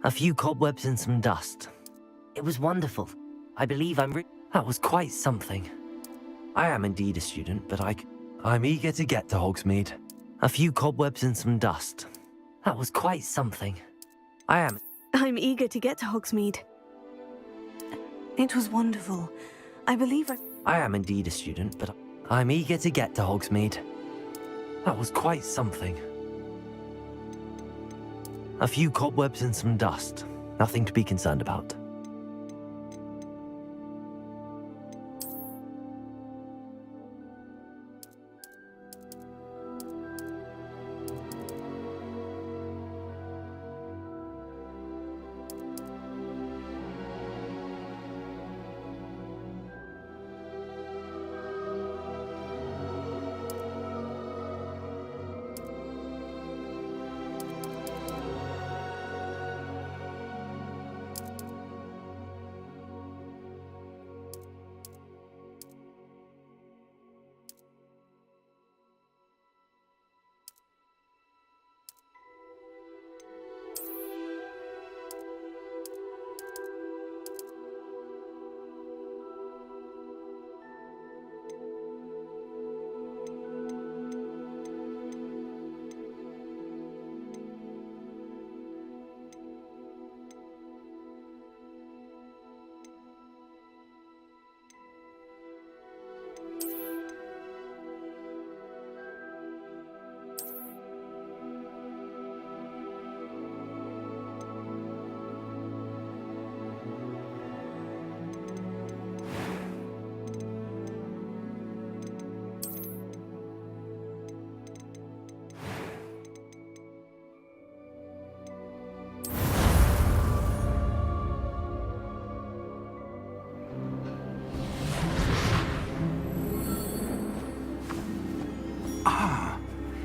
A few cobwebs and some dust. It was wonderful. I believe that was quite something. I am indeed a student, but I'm eager to get to Hogsmeade. A few cobwebs and some dust. That was quite something. I'm eager to get to Hogsmeade. It was wonderful. I believe I am indeed a student, but I'm eager to get to Hogsmeade. That was quite something. A few cobwebs and some dust. Nothing to be concerned about.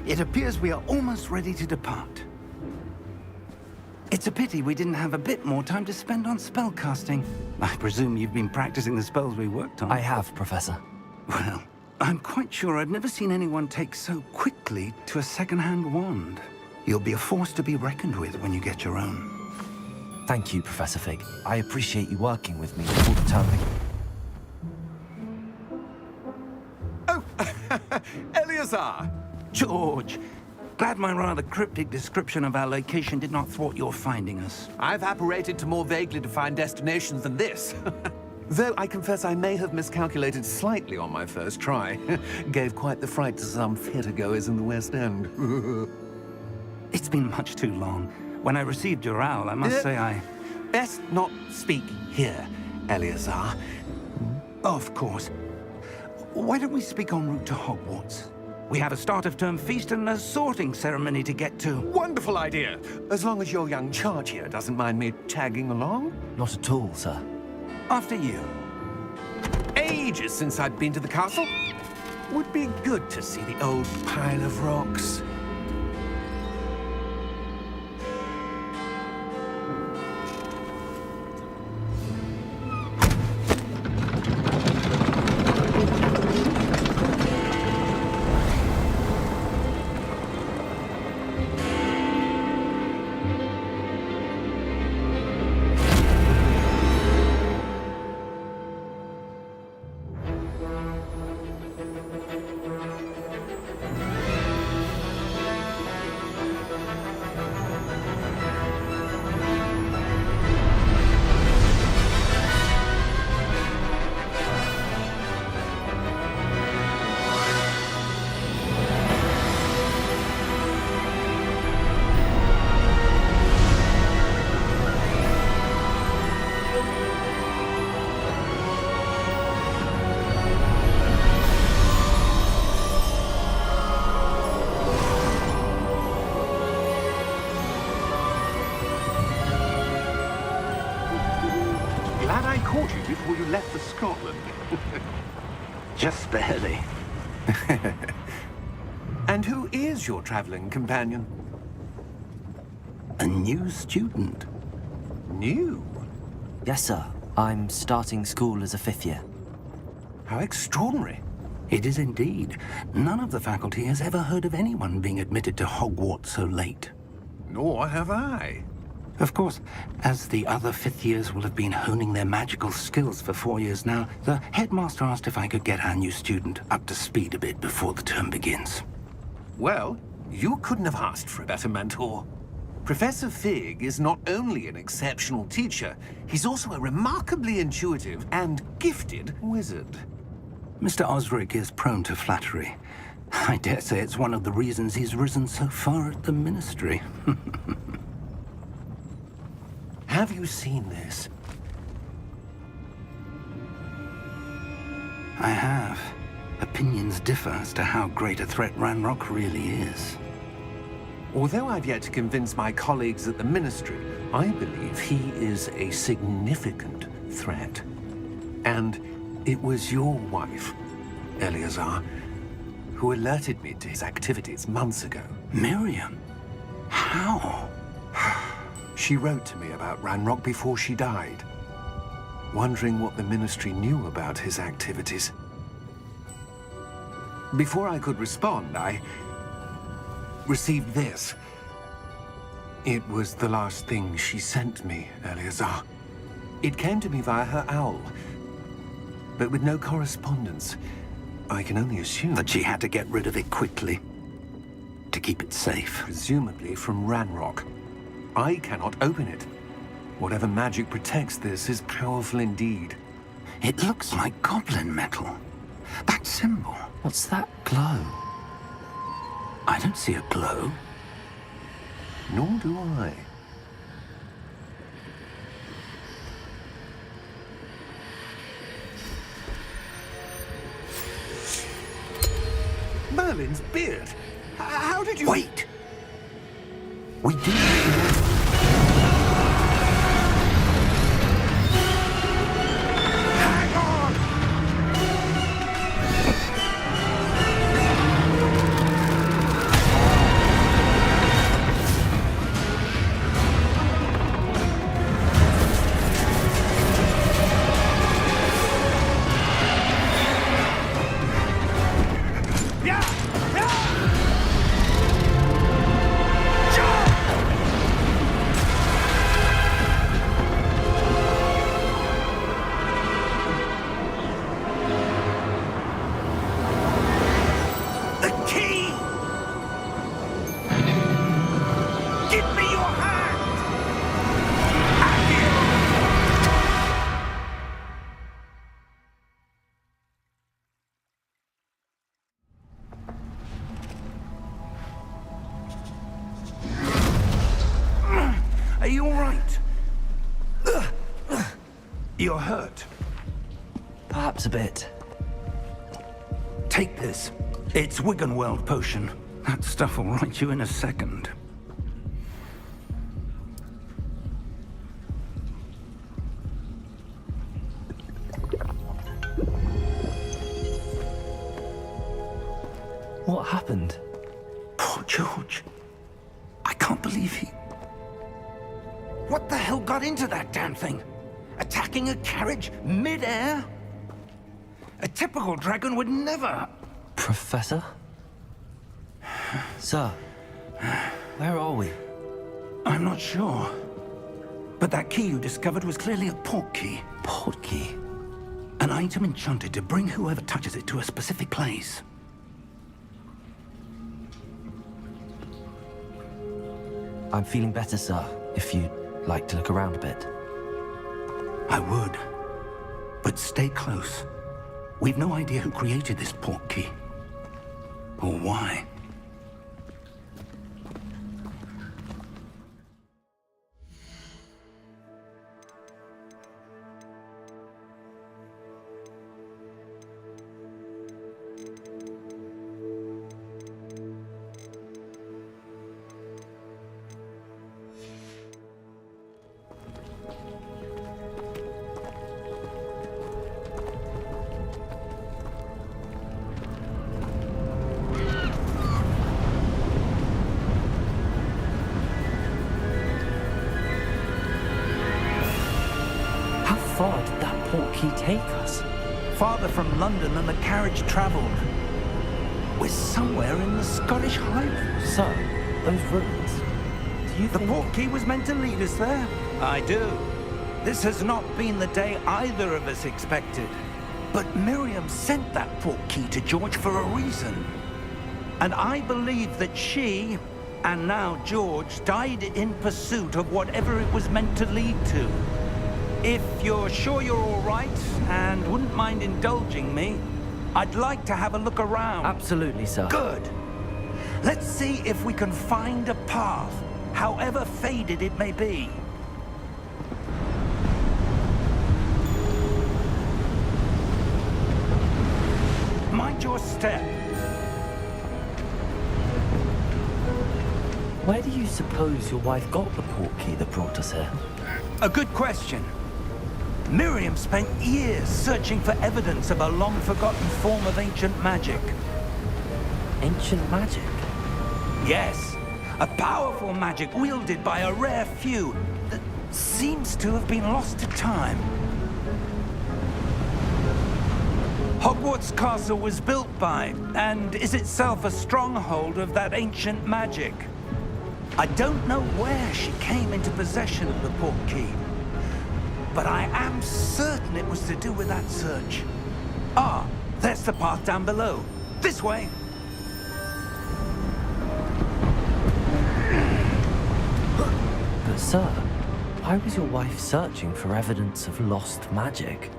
It appears we are almost ready to depart. It's a pity we didn't have a bit more time to spend on spellcasting. I presume you've been practicing the spells we worked on. I have, Professor. Well, I'm quite sure I've never seen anyone take so quickly to a second-hand wand. You'll be a force to be reckoned with when you get your own. Thank you, Professor Fig. I appreciate you working with me all the time. Oh, Eleazar! George, glad my rather cryptic description of our location did not thwart your finding us. I've apparated to more vaguely defined destinations than this. Though I confess I may have miscalculated slightly on my first try. Gave quite the fright to some theatre-goers in the West End. It's been much too long. When I received your owl, I must say I... Best not speak here, Eleazar. Of course. Why don't we speak en route to Hogwarts? We have a start-of-term feast and a sorting ceremony to get to. Wonderful idea! As long as your young charge here doesn't mind me tagging along. Not at all, sir. After you. Ages since I'd been to the castle. Would be good to see the old pile of rocks. Glad I caught you before you left for Scotland. Just barely. And who is your traveling companion? A new student. New? Yes, sir. I'm starting school as a 5th year. How extraordinary. It is indeed. None of the faculty has ever heard of anyone being admitted to Hogwarts so late. Nor have I. Of course, as the other fifth years will have been honing their magical skills for 4 years now, the headmaster asked if I could get our new student up to speed a bit before the term begins. Well, you couldn't have asked for a better mentor. Professor Fig is not only an exceptional teacher, he's also a remarkably intuitive and gifted wizard. Mr. Osric is prone to flattery. I dare say it's one of the reasons he's risen so far at the Ministry. Have you seen this? I have. Opinions differ as to how great a threat Ranrock really is. Although I've yet to convince my colleagues at the Ministry, I believe he is a significant threat. And it was your wife, Eleazar, who alerted me to his activities months ago. Miriam? How? She wrote to me about Ranrock before she died, wondering what the Ministry knew about his activities. Before I could respond, I received this. It was the last thing she sent me, Eleazar. It came to me via her owl, but with no correspondence. I can only assume That she had to get rid of it quickly, to keep it safe. presumably from Ranrock. I cannot open it. Whatever magic protects this is powerful indeed. It looks like goblin metal. That symbol. What's that glow? I don't see a glow. Nor do I. Merlin's beard! How did you... Wait! We do... Hang on! Are you all right? You're hurt. Perhaps a bit. Take this. It's Wiggenweld potion. That stuff will right you in a second. What happened? Poor George. I can't believe he... What the hell got into that damn thing? Attacking a carriage mid-air? A typical dragon would never... Professor? Sir, where are we? I'm not sure. But that key you discovered was clearly a port key. Port key? An item enchanted to bring whoever touches it to a specific place. I'm feeling better, sir, if you'd like to look around a bit. I would. But stay close. We've no idea who created this port key. Or why. How far did that port key take us? Farther from London than the carriage traveled. We're somewhere in the Scottish Highlands. Sir, those ruins. you The think... portkey was meant to lead us there? I do. This has not been the day either of us expected. But Miriam sent that portkey to George for a reason. And I believe that she, and now George, died in pursuit of whatever it was meant to lead to. If you're sure you're all right, and wouldn't mind indulging me, I'd like to have a look around. Absolutely, sir. Good. Let's see if we can find a path, however faded it may be. Mind your step. Where do you suppose your wife got the portkey that brought us here? A good question. Miriam spent years searching for evidence of a long-forgotten form of ancient magic. Ancient magic? Yes, a powerful magic wielded by a rare few that seems to have been lost to time. Hogwarts Castle was built by, and is itself a stronghold of that ancient magic. I don't know where she came into possession of the portkey, but I am certain it was to do with that search. Ah, there's the path down below. This way. But sir, why was your wife searching for evidence of lost magic?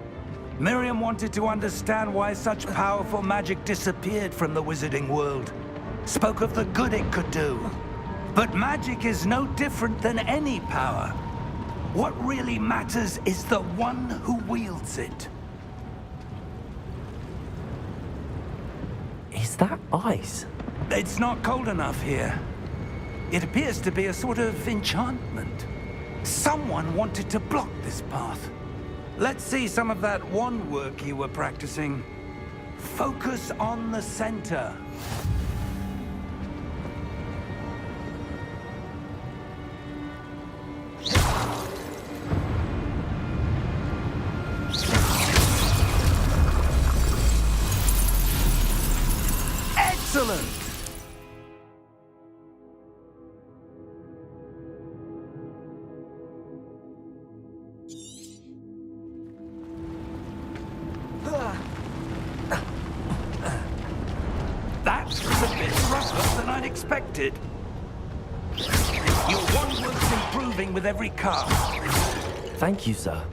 Miriam wanted to understand why such powerful magic disappeared from the wizarding world. Spoke of the good it could do. But magic is no different than any power. What really matters is the one who wields it. Is that ice? It's not cold enough here. It appears to be a sort of enchantment. Someone wanted to block this path. Let's see some of that wand work you were practicing. Focus on the center. Excellent! That's a bit rougher than I'd expected. Your wand work's improving with every cast. Thank you, sir.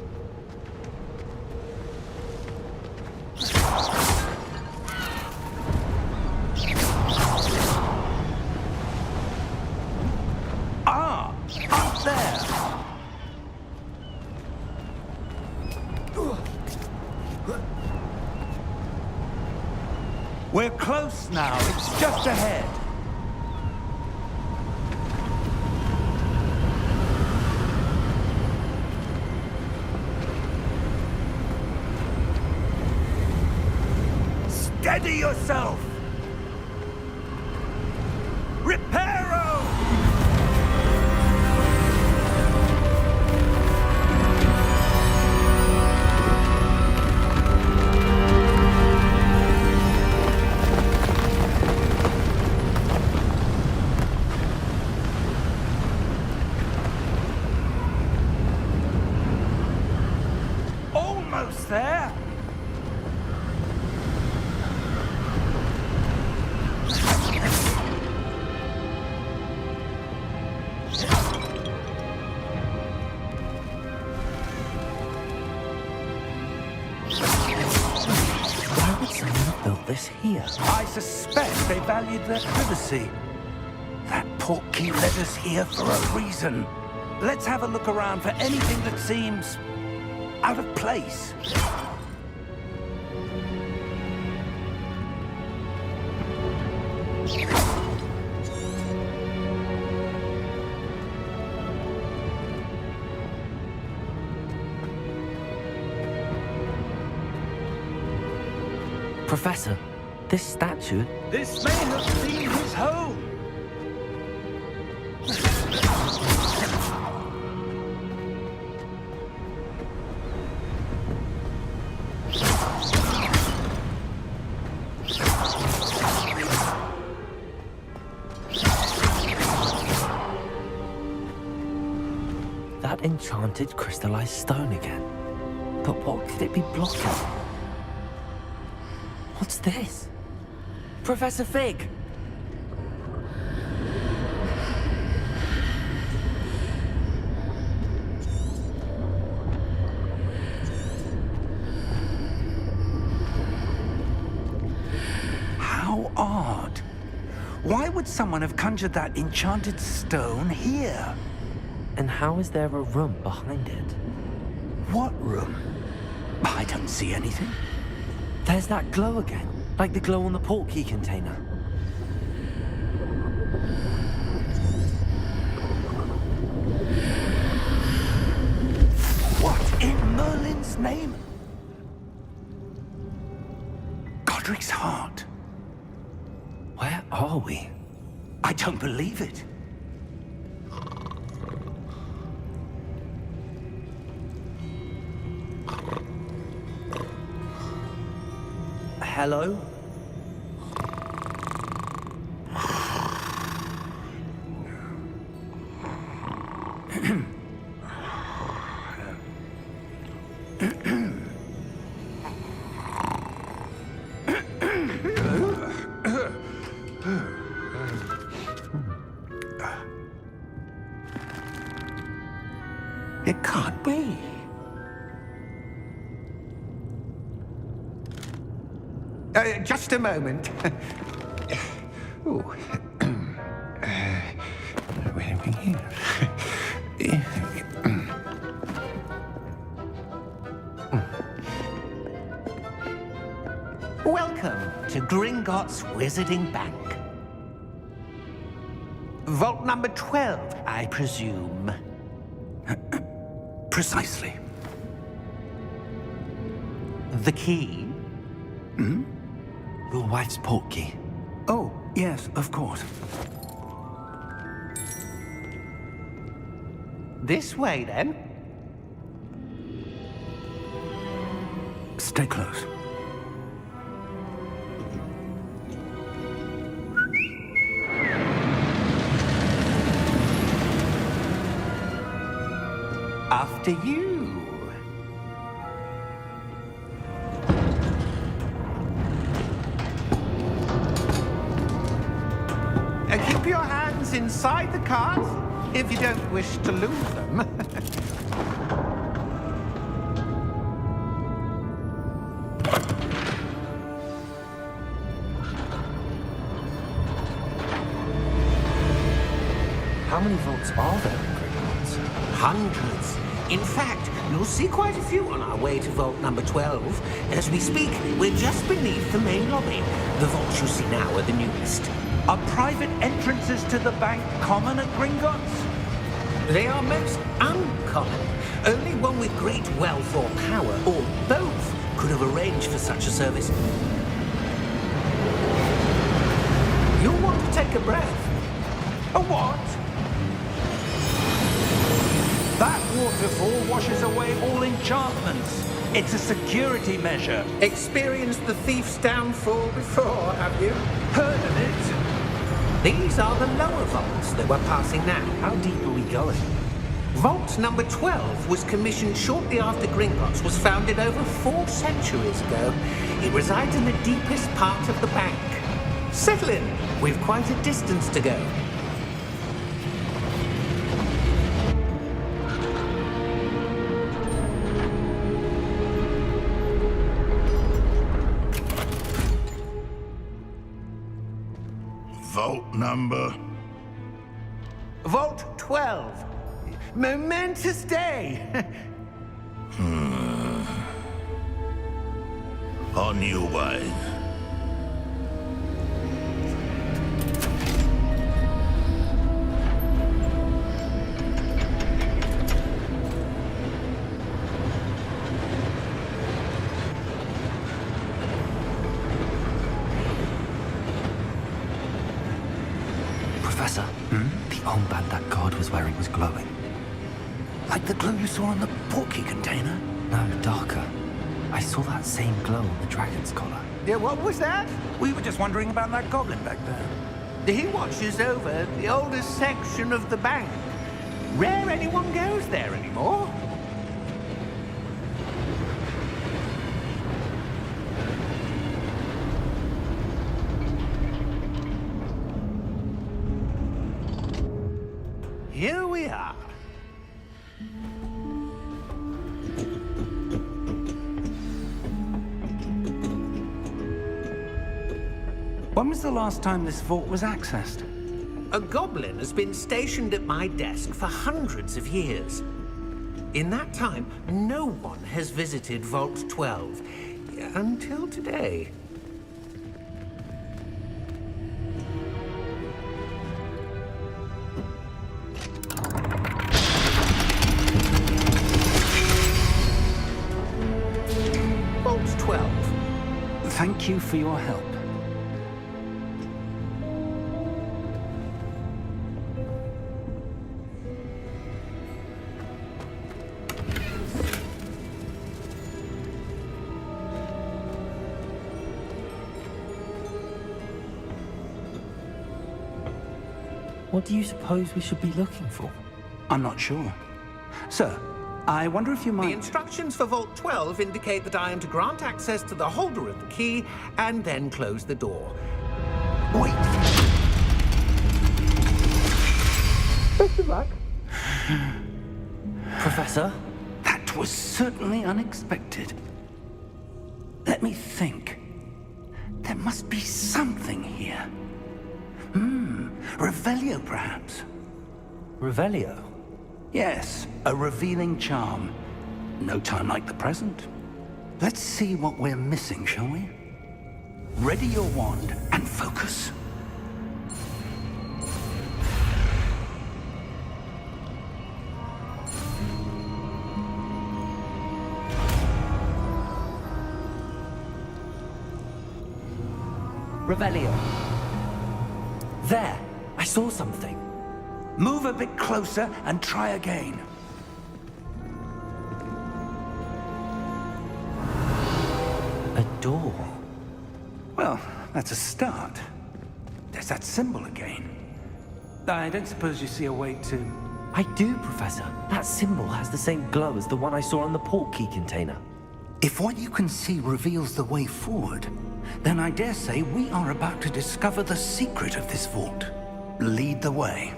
Ah, up there. We're close now. It's just ahead. Steady yourself! Reparo! Almost there! Why would someone have built this here? I suspect they valued their privacy. That portkey led us here for a reason. Let's have a look around for anything that seems out of place. Professor, this statue... This may have been his home. that enchanted crystallized stone again. But what could it be blocking? What's this? Professor Fig! How odd. Why would someone have conjured that enchanted stone here? And how is there a room behind it? What room? I don't see anything. There's that glow again, like the glow on the portkey container. What in Merlin's name? Godric's heart. Where are we? I don't believe it. Hello? It can't be. Just a moment. Ooh. Where are we here? Welcome to Gringotts Wizarding Bank. Vault number 12, I presume. Precisely. The key? Your wife's portkey. Oh, yes, of course. This way, then. Stay close. After you. Keep your hands inside the cart if you don't wish to lose them. How many vaults are there in Gringotts? Hundreds. In fact, you'll see quite a few on our way to vault number 12. As we speak, we're just beneath the main lobby. The vaults you see now are the newest. Are private entrances to the bank common at Gringotts? They are most uncommon. Only one with great wealth or power, or both, could have arranged for such a service. You'll want to take a breath. A what? That waterfall washes away all enchantments. It's a security measure. Experienced the thief's downfall before, have you? Heard of it? These are the lower vaults that we're passing now. How deep are we going? Vault number 12 was commissioned shortly after Gringotts was founded over 4 centuries ago. It resides in the deepest part of the bank. Settle in. We've quite a distance to go. Vault number? Vault 12. Momentous day. On your way. Professor, the armband that guard was wearing was glowing. Like the glow you saw on the portkey container? No, darker. I saw that same glow on the dragon's collar. Yeah, what was that? We were just wondering about that goblin back there. He watches over the oldest section of the bank. Rare anyone goes there anymore. Here we are. When was the last time this vault was accessed? A goblin has been stationed at my desk for hundreds of years. In that time, no one has visited Vault 12 until today. Vault 12. Thank you for your help. What do you suppose we should be looking for? I'm not sure. Sir, I wonder if you The might... instructions for Vault 12 indicate that I am to grant access to the holder of the key and then close the door. Wait! Best of luck. Professor? That was certainly unexpected. Let me think. There must be something here. Revelio, perhaps? Revelio? Yes, a revealing charm. No time like the present. Let's see what we're missing, shall we? Ready your wand and focus. Revelio. There! I saw something. Move a bit closer and try again. A door. Well, that's a start. There's that symbol again. I don't suppose you see a way to... I do, Professor. That symbol has the same glow as the one I saw on the port key container. If what you can see reveals the way forward, then I dare say we are about to discover the secret of this vault. Lead the way.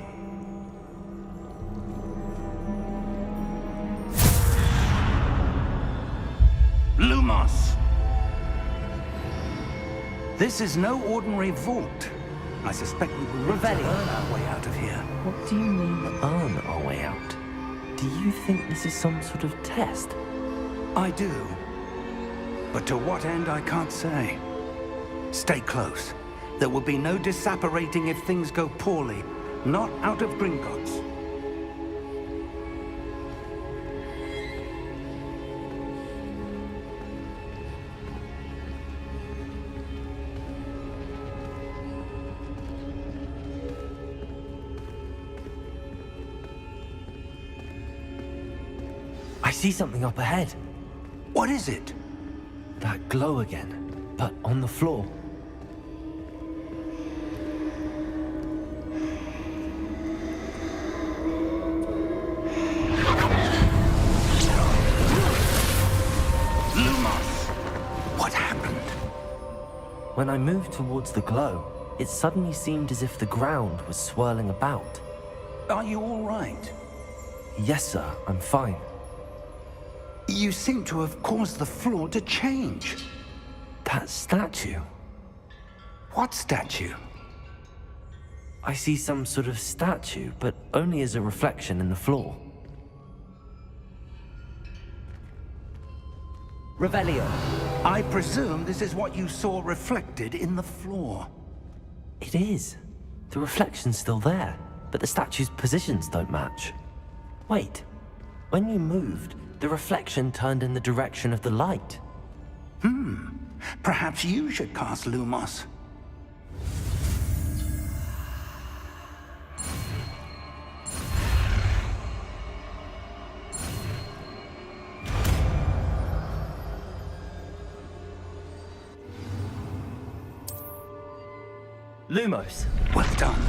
Lumos! This is no ordinary vault. I suspect we will need to earn our way out of here. What do you mean, earn our way out? Do you think this is some sort of test? I do. But to what end, I can't say. Stay close. There will be no disapparating if things go poorly. Not out of Gringotts. I see something up ahead. What is it? That glow again, but on the floor. Lumos! What happened? When I moved towards the glow, it suddenly seemed as if the ground was swirling about. Are you all right? Yes, sir, I'm fine. You seem to have caused the floor to change. That statue. What statue? I see some sort of statue, but only as a reflection in the floor. Revelio. I presume this is what you saw reflected in the floor. It is. The reflection's still there, but the statue's positions don't match. Wait. When you moved, the reflection turned in the direction of the light. Perhaps you should cast Lumos. Lumos. Well done.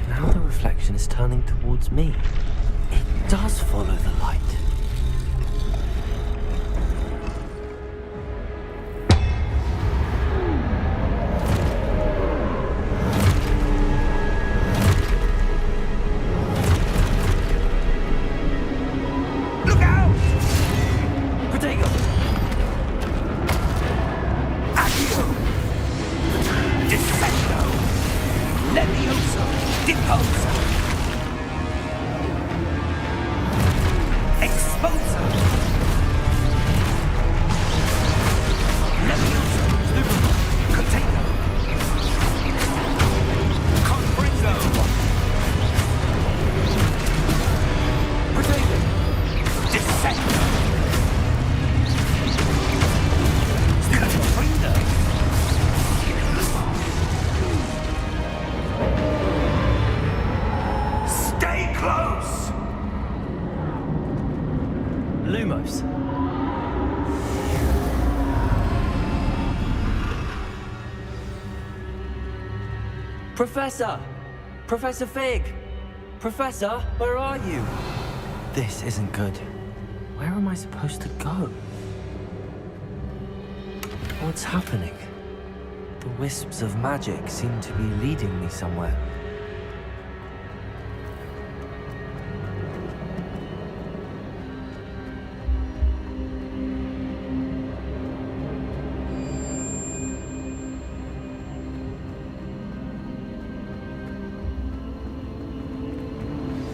Now the reflection is turning towards me. does follow the light. Look out! Protego! Accio! Descendo! Levioso! Deposo! Exposo! Levioso! Contago! Compreso! Protego! Descendo! Confrido! Stay close! Lumos. Professor! Professor Fig! Professor, where are you? This isn't good. Where am I supposed to go? What's happening? The wisps of magic seem to be leading me somewhere.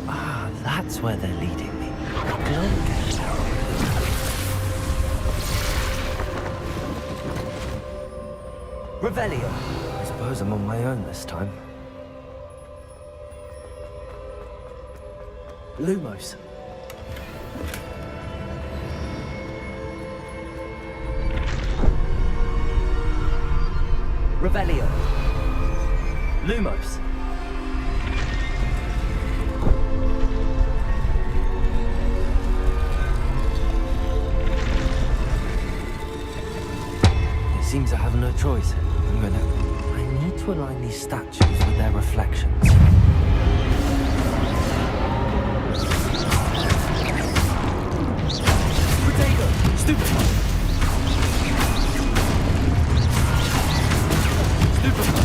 Ah, that's where they're leading me. Glowgate. Revelio. I suppose I'm on my own this time. Lumos. Revelio. Lumos. It seems I have no choice. I need to align these statues with their reflections. Potato! Stupefy! Stupefy!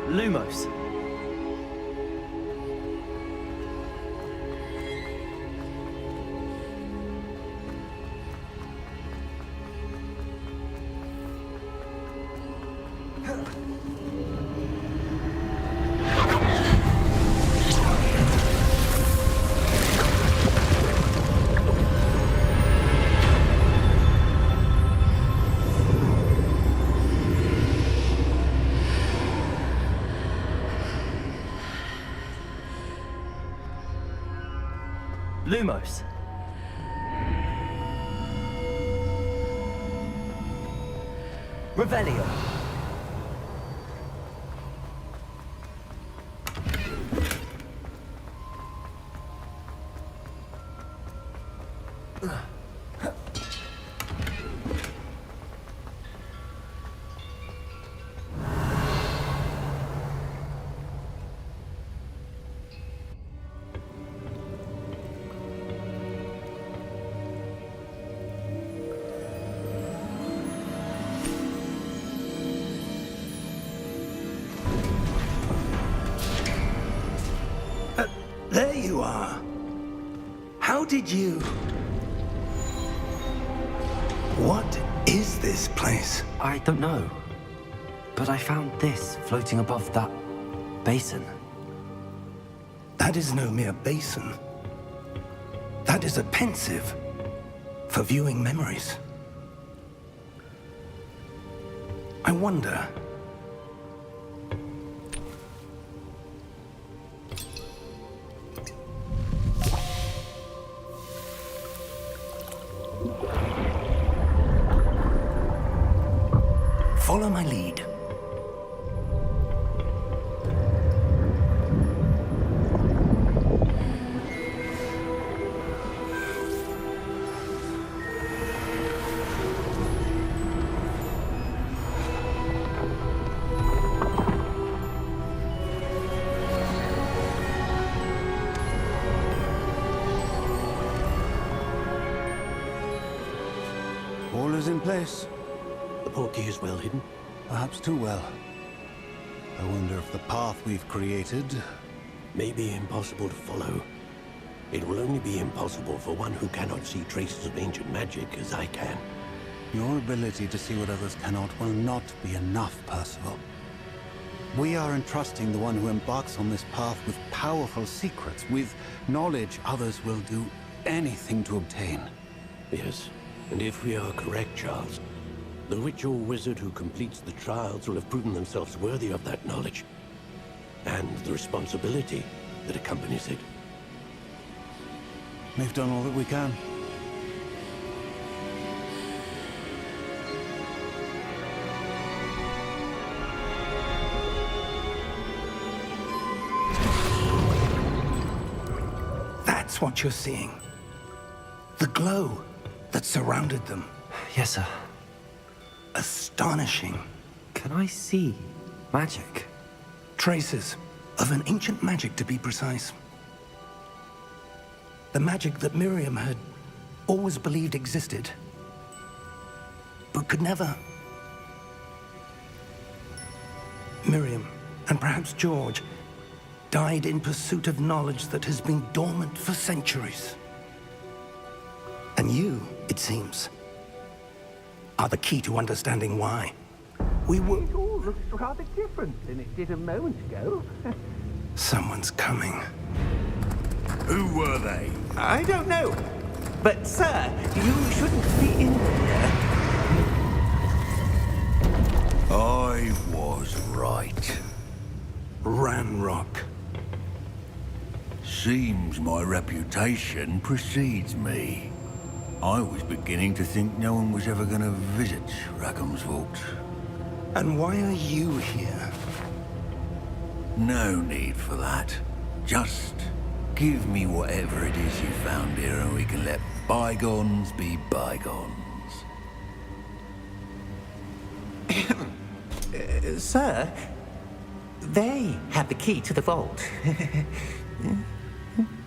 Lumos. Lumos. Revelio. There you are. How did you... What is this place? I don't know. But I found this floating above that basin. That is no mere basin. That is a pensive for viewing memories. I wonder... Follow my lead. All is in place. The portkey is well hidden. Perhaps too well. I wonder if the path we've created... May be impossible to follow. It will only be impossible for one who cannot see traces of ancient magic as I can. Your ability to see what others cannot will not be enough, Percival. We are entrusting the one who embarks on this path with powerful secrets, with knowledge others will do anything to obtain. Yes, and if we are correct, Charles, the witch or wizard who completes the trials will have proven themselves worthy of that knowledge, and the responsibility that accompanies it. We've done all that we can. That's what you're seeing. The glow that surrounded them. Yes, sir. Astonishing. Can I see magic? Traces of an ancient magic, to be precise. The magic that Miriam had always believed existed, but could never. Miriam, and perhaps George, died in pursuit of knowledge that has been dormant for centuries. And you, it seems, are the key to understanding why. We were... It all looks rather different than it did a moment ago. Someone's coming. Who were they? I don't know. But, sir, you shouldn't be in here. I was right. Ranrock. Seems my reputation precedes me. I was beginning to think no one was ever going to visit Rackham's vault. And why are you here? No need for that. Just give me whatever it is you found here and we can let bygones be bygones. Sir, they have the key to the vault.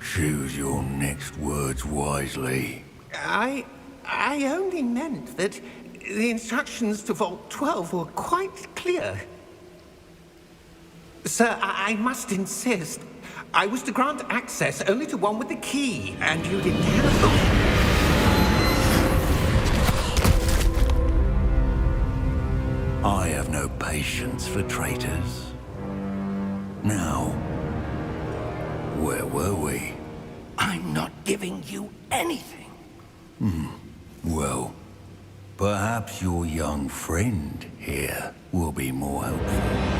Choose your next words wisely. I only meant that the instructions to Vault 12 were quite clear. Sir, I must insist. I was to grant access only to one with the key, and you didn't have... I have no patience for traitors. Now, where were we? I'm not giving you anything. Well, perhaps your young friend here will be more helpful.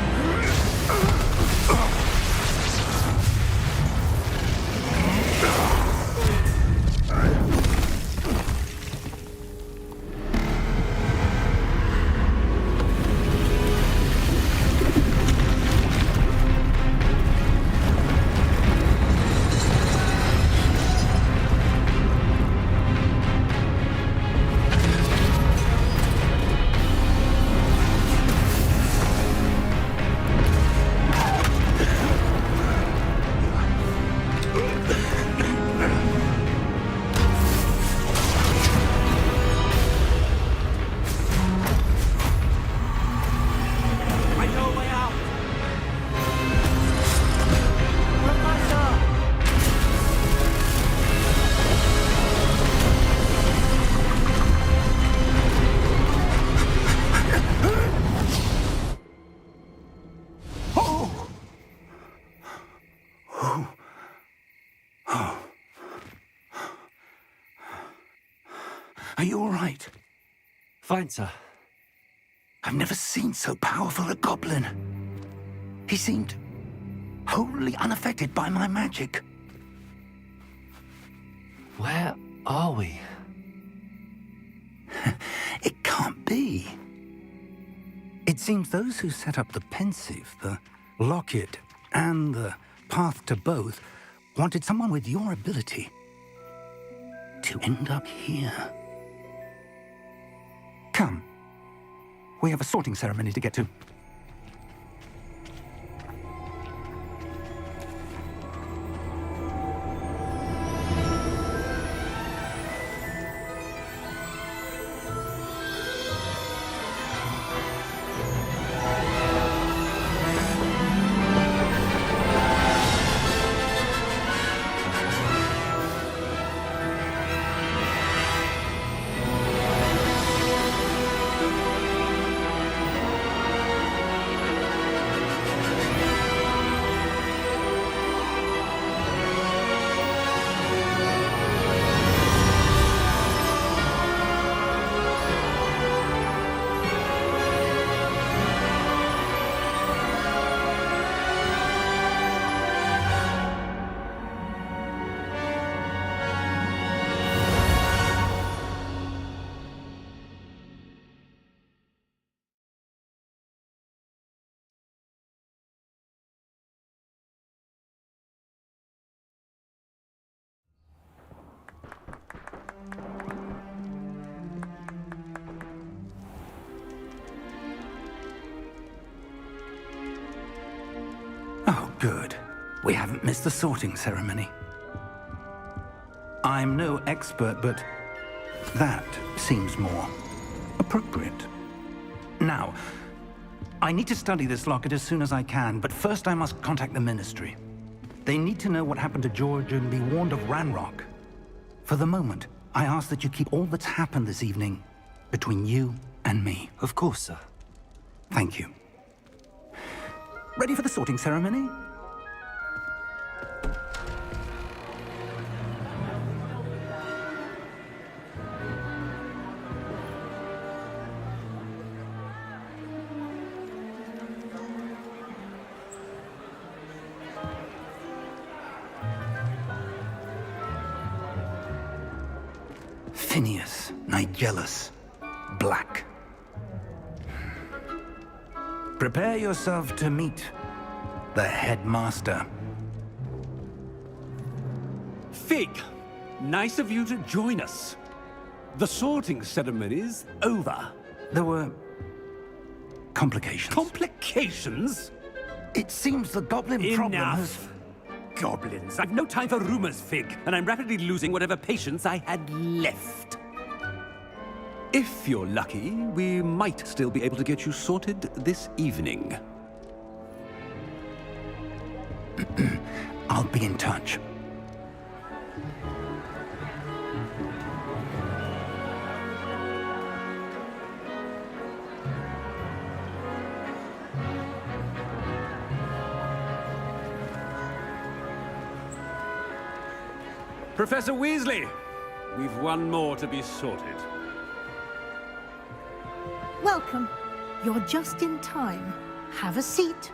Are you all right? Fine, sir. I've never seen so powerful a goblin. He seemed wholly unaffected by my magic. Where are we? It can't be. It seems those who set up the pensive, the locket, and the path to both wanted someone with your ability to end up here. Come. We have a sorting ceremony to get to. Oh, good. We haven't missed the sorting ceremony. I'm no expert, but that seems more appropriate. Now, I need to study this locket as soon as I can, but first I must contact the Ministry. They need to know what happened to George and be warned of Ranrock. For the moment, I ask that you keep all that's happened this evening between you and me. Of course, sir. Thank you. Ready for the sorting ceremony? Phineas, Nigellus, Black. Prepare yourself to meet the headmaster. Fig, nice of you to join us. The sorting ceremony's over. There were complications. Complications? It seems the goblin problem has... Enough. Goblins. I've no time for rumors, Fig, and I'm rapidly losing whatever patience I had left. If you're lucky, we might still be able to get you sorted this evening. I'll be in touch. Professor Weasley, we've one more to be sorted. Welcome. You're just in time. Have a seat.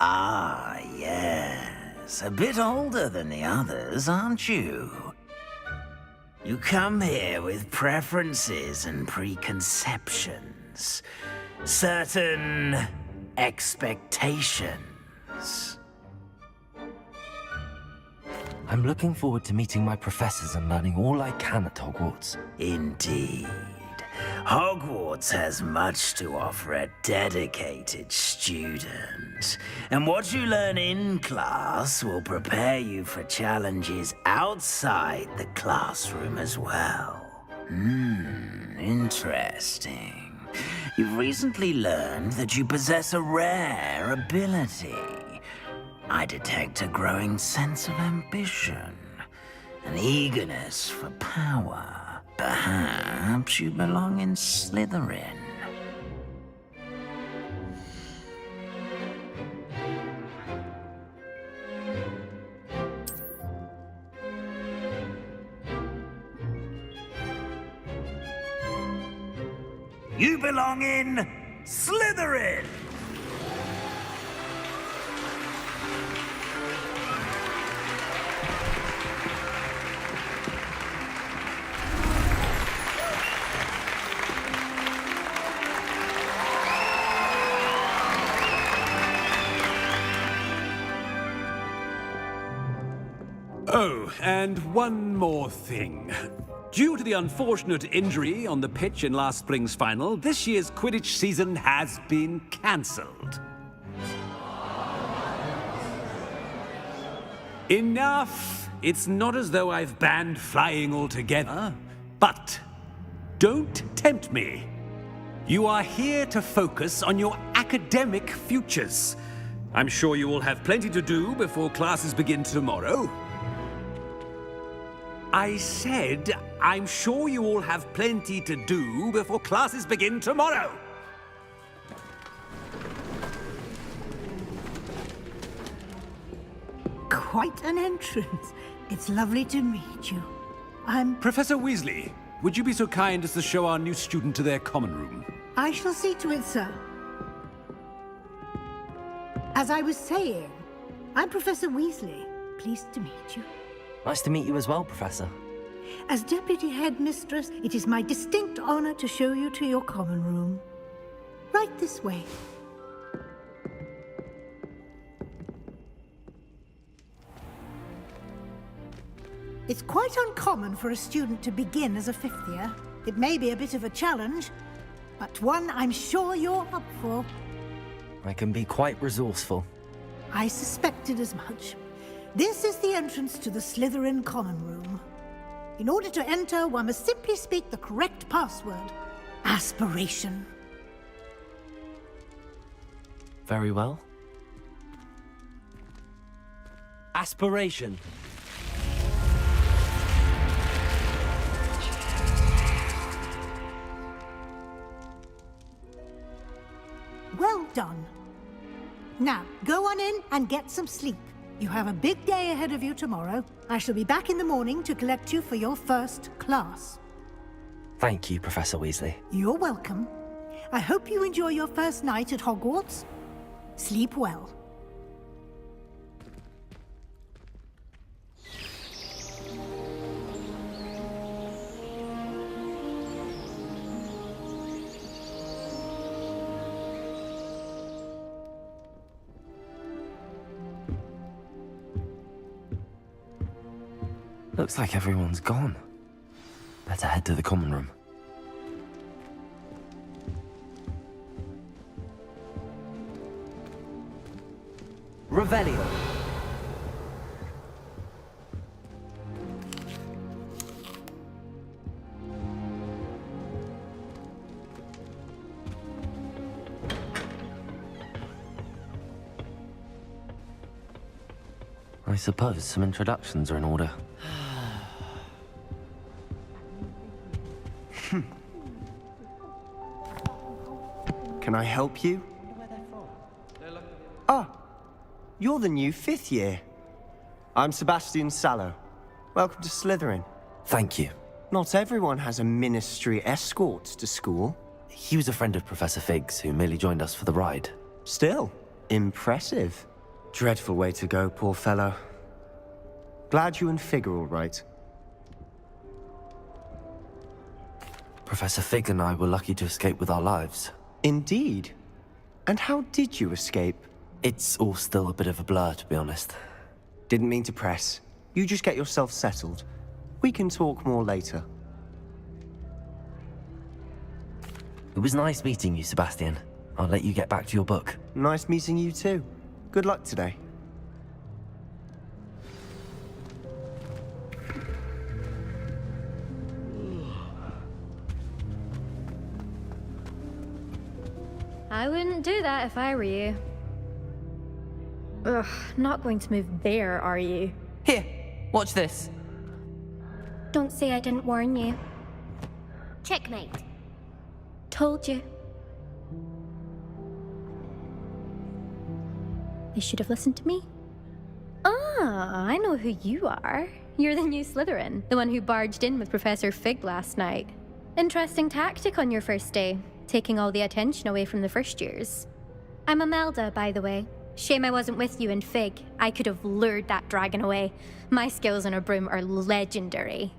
Ah, yes. A bit older than the others, aren't you? You come here with preferences and preconceptions. Certain expectations. I'm looking forward to meeting my professors and learning all I can at Hogwarts. Indeed. Hogwarts has much to offer a dedicated student. And what you learn in class will prepare you for challenges outside the classroom as well. Interesting. You've recently learned that you possess a rare ability. I detect a growing sense of ambition, an eagerness for power. Perhaps you belong in Slytherin. You belong in Slytherin! Oh, and one more thing. Due to the unfortunate injury on the pitch in last spring's final, this year's Quidditch season has been cancelled. Enough! It's not as though I've banned flying altogether. But don't tempt me. You are here to focus on your academic futures. I'm sure you will have plenty to do before classes begin tomorrow. I said, I'm sure you all have plenty to do before classes begin tomorrow. Quite an entrance. It's lovely to meet you. Professor Weasley, would you be so kind as to show our new student to their common room? I shall see to it, sir. As I was saying, I'm Professor Weasley. Pleased to meet you. Nice to meet you as well, Professor. As Deputy Headmistress, it is my distinct honor to show you to your common room. Right this way. It's quite uncommon for a student to begin as a fifth year. It may be a bit of a challenge, but one I'm sure you're up for. I can be quite resourceful. I suspected as much. This is the entrance to the Slytherin common room. In order to enter, one must simply speak the correct password. Aspiration. Very well. Aspiration. Well done. Now, go on in and get some sleep. You have a big day ahead of you tomorrow. I shall be back in the morning to collect you for your first class. Thank you, Professor Weasley. You're welcome. I hope you enjoy your first night at Hogwarts. Sleep well. Looks like everyone's gone. Better head to the common room. Revelio. I suppose some introductions are in order. Can I help you? Ah, you're the new fifth year. I'm Sebastian Sallow. Welcome to Slytherin. Thank you. Not everyone has a ministry escort to school. He was a friend of Professor Fig's who merely joined us for the ride. Still, impressive. Dreadful way to go, poor fellow. Glad you and Fig are all right. Professor Fig and I were lucky to escape with our lives. Indeed. And how did you escape? It's all still a bit of a blur, to be honest. Didn't mean to press. You just get yourself settled. We can talk more later. It was nice meeting you, Sebastian. I'll let you get back to your book. Nice meeting you too. Good luck today. I wouldn't do that if I were you. Ugh, not going to move there, are you? Here, watch this. Don't say I didn't warn you. Checkmate. Told you. They should have listened to me. Ah, I know who you are. You're the new Slytherin, the one who barged in with Professor Fig last night. Interesting tactic on your first day, taking all the attention away from the first years. I'm Imelda, by the way. Shame I wasn't with you in Fig. I could have lured that dragon away. My skills on a broom are legendary.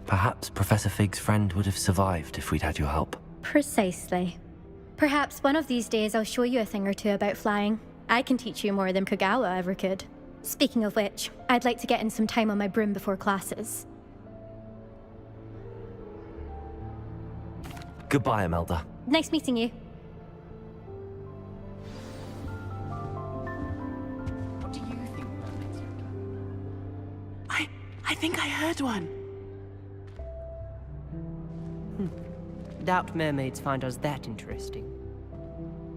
Perhaps Professor Fig's friend would have survived if we'd had your help. Precisely. Perhaps one of these days I'll show you a thing or two about flying. I can teach you more than Kogawa ever could. Speaking of which, I'd like to get in some time on my broom before classes. Goodbye, Imelda. Nice meeting you. What do you think mermaids are? I think I heard one. Doubt mermaids find us that interesting.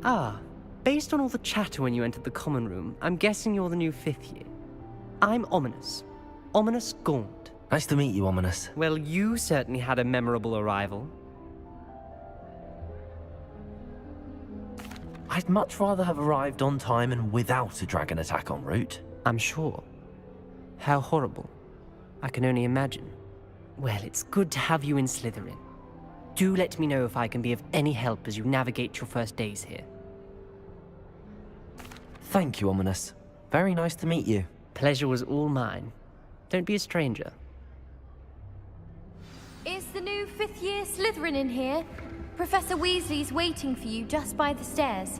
Ah, based on all the chatter when you entered the common room, I'm guessing you're the new 5th year. I'm Ominous. Ominous Gaunt. Nice to meet you, Ominous. Well, you certainly had a memorable arrival. I'd much rather have arrived on time and without a dragon attack en route. I'm sure. How horrible. I can only imagine. Well, it's good to have you in Slytherin. Do let me know if I can be of any help as you navigate your first days here. Thank you, Ominous. Very nice to meet you. Pleasure was all mine. Don't be a stranger. Is the new 5th year Slytherin in here? Professor Weasley's waiting for you just by the stairs.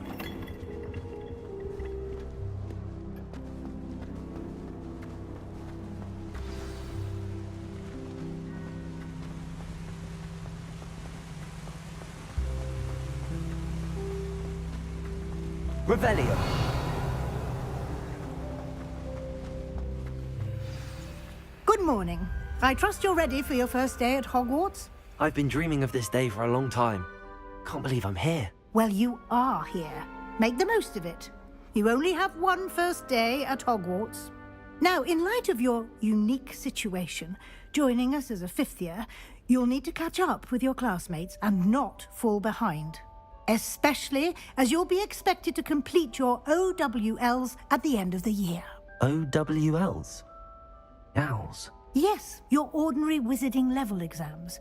Revelio. Good morning. I trust you're ready for your first day at Hogwarts? I've been dreaming of this day for a long time. Can't believe I'm here. Well, you are here. Make the most of it. You only have one first day at Hogwarts. Now, in light of your unique situation, joining us as a 5th year, you'll need to catch up with your classmates and not fall behind. Especially as you'll be expected to complete your OWLs at the end of the year. OWLs? Owls? Yes, your ordinary wizarding level exams.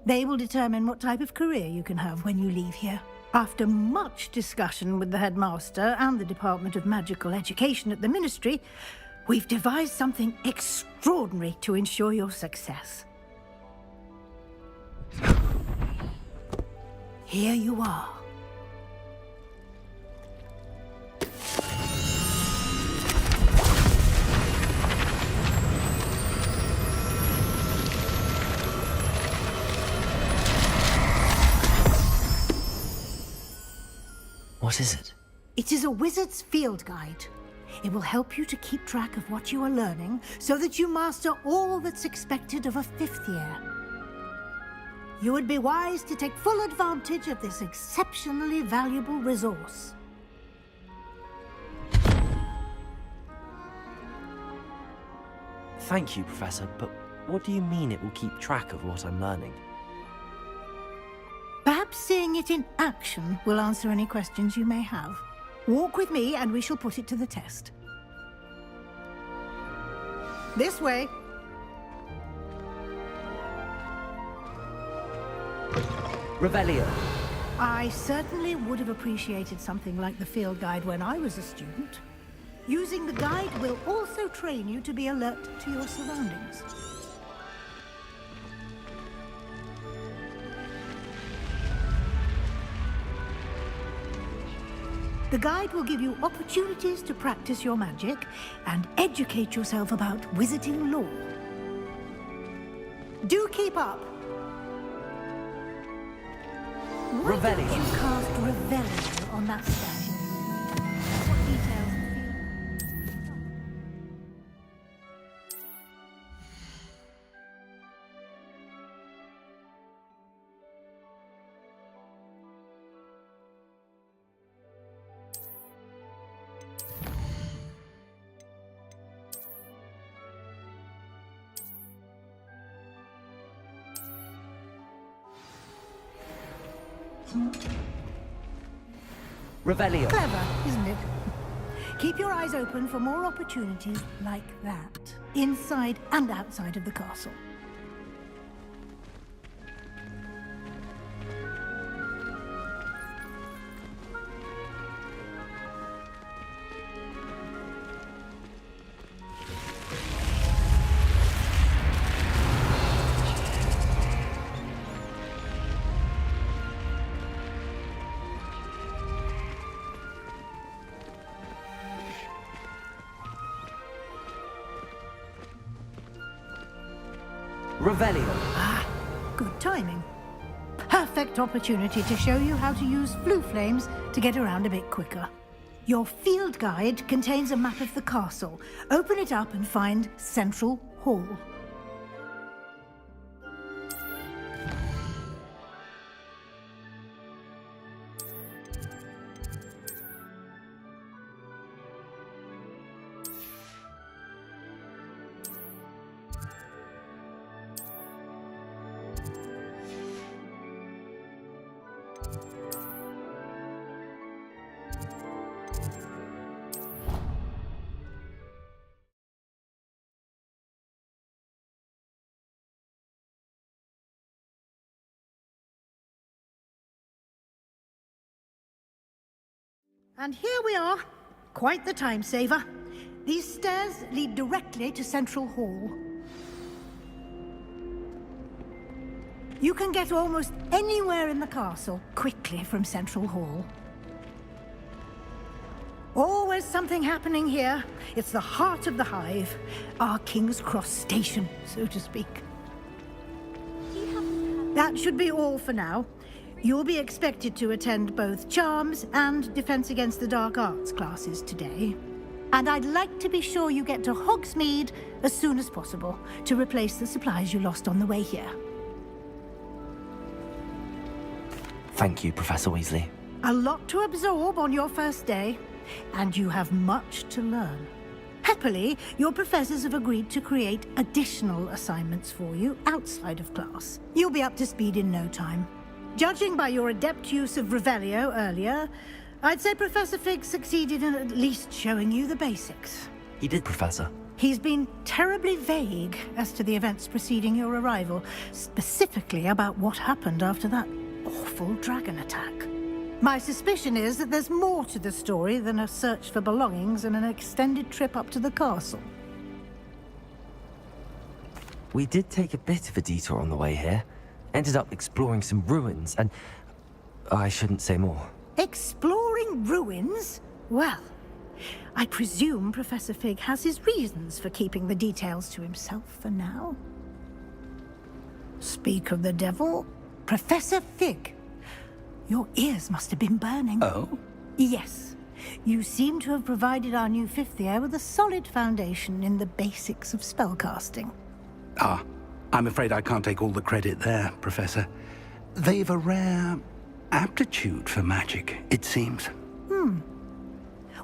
They will determine what type of career you can have when you leave here. After much discussion with the headmaster and the Department of Magical Education at the Ministry, we've devised something extraordinary to ensure your success. Here you are. What is it? It is a wizard's field guide. It will help you to keep track of what you are learning so that you master all that's expected of a 5th year. You would be wise to take full advantage of this exceptionally valuable resource. Thank you, Professor, but what do you mean it will keep track of what I'm learning? Perhaps seeing it in action will answer any questions you may have. Walk with me and we shall put it to the test. This way. Revelio. I certainly would have appreciated something like the field guide when I was a student. Using the guide will also train you to be alert to your surroundings. The guide will give you opportunities to practice your magic and educate yourself about wizarding lore. Do keep up. Why don't you cast Revelio on that statue? What details? Revelio. Clever, isn't it? Keep your eyes open for more opportunities like that, inside and outside of the castle. Revelio. Ah, good timing. Perfect opportunity to show you how to use flue flames to get around a bit quicker. Your field guide contains a map of the castle. Open it up and find Central Hall. And here we are. Quite the time saver. These stairs lead directly to Central Hall. You can get almost anywhere in the castle quickly from Central Hall. Always something happening here. It's the heart of the hive. Our King's Cross station, so to speak. That should be all for now. You'll be expected to attend both Charms and Defense Against the Dark Arts classes today. And I'd like to be sure you get to Hogsmeade as soon as possible to replace the supplies you lost on the way here. Thank you, Professor Weasley. A lot to absorb on your first day, and you have much to learn. Happily, your professors have agreed to create additional assignments for you outside of class. You'll be up to speed in no time. Judging by your adept use of Revelio earlier, I'd say Professor Fig succeeded in at least showing you the basics. He did, Professor. He's been terribly vague as to the events preceding your arrival, specifically about what happened after that awful dragon attack. My suspicion is that there's more to the story than a search for belongings and an extended trip up to the castle. We did take a bit of a detour on the way here. Ended up exploring some ruins, and I shouldn't say more. Exploring ruins? Well, I presume Professor Fig has his reasons for keeping the details to himself for now. Speak of the devil, Professor Fig. Your ears must have been burning. Oh? Yes. You seem to have provided our new fifth year with a solid foundation in the basics of spellcasting. Ah, I'm afraid I can't take all the credit there, Professor. They've a rare aptitude for magic, it seems.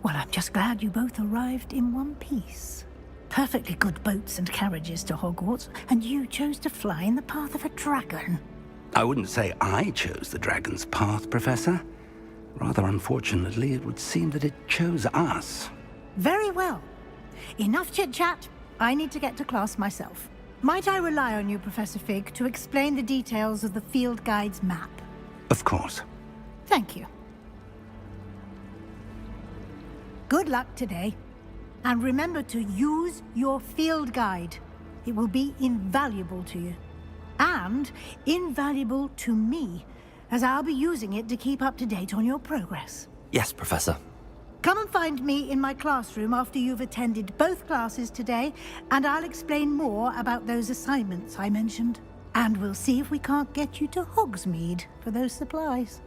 Well, I'm just glad you both arrived in one piece. Perfectly good boats and carriages to Hogwarts, and you chose to fly in the path of a dragon. I wouldn't say I chose the dragon's path, Professor. Rather unfortunately, it would seem that it chose us. Very well. Enough chit-chat. I need to get to class myself. Might I rely on you, Professor Fig, to explain the details of the field guide's map? Of course. Thank you. Good luck today. And remember to use your field guide. It will be invaluable to you. And invaluable to me, as I'll be using it to keep up to date on your progress. Yes, Professor. Come and find me in my classroom after you've attended both classes today, and I'll explain more about those assignments I mentioned. And we'll see if we can't get you to Hogsmeade for those supplies.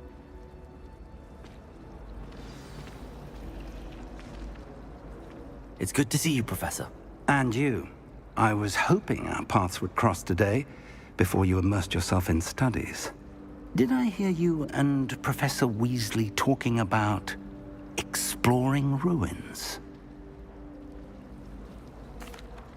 It's good to see you, Professor. And you. I was hoping our paths would cross today, before you immersed yourself in studies. Did I hear you and Professor Weasley talking about exploring ruins?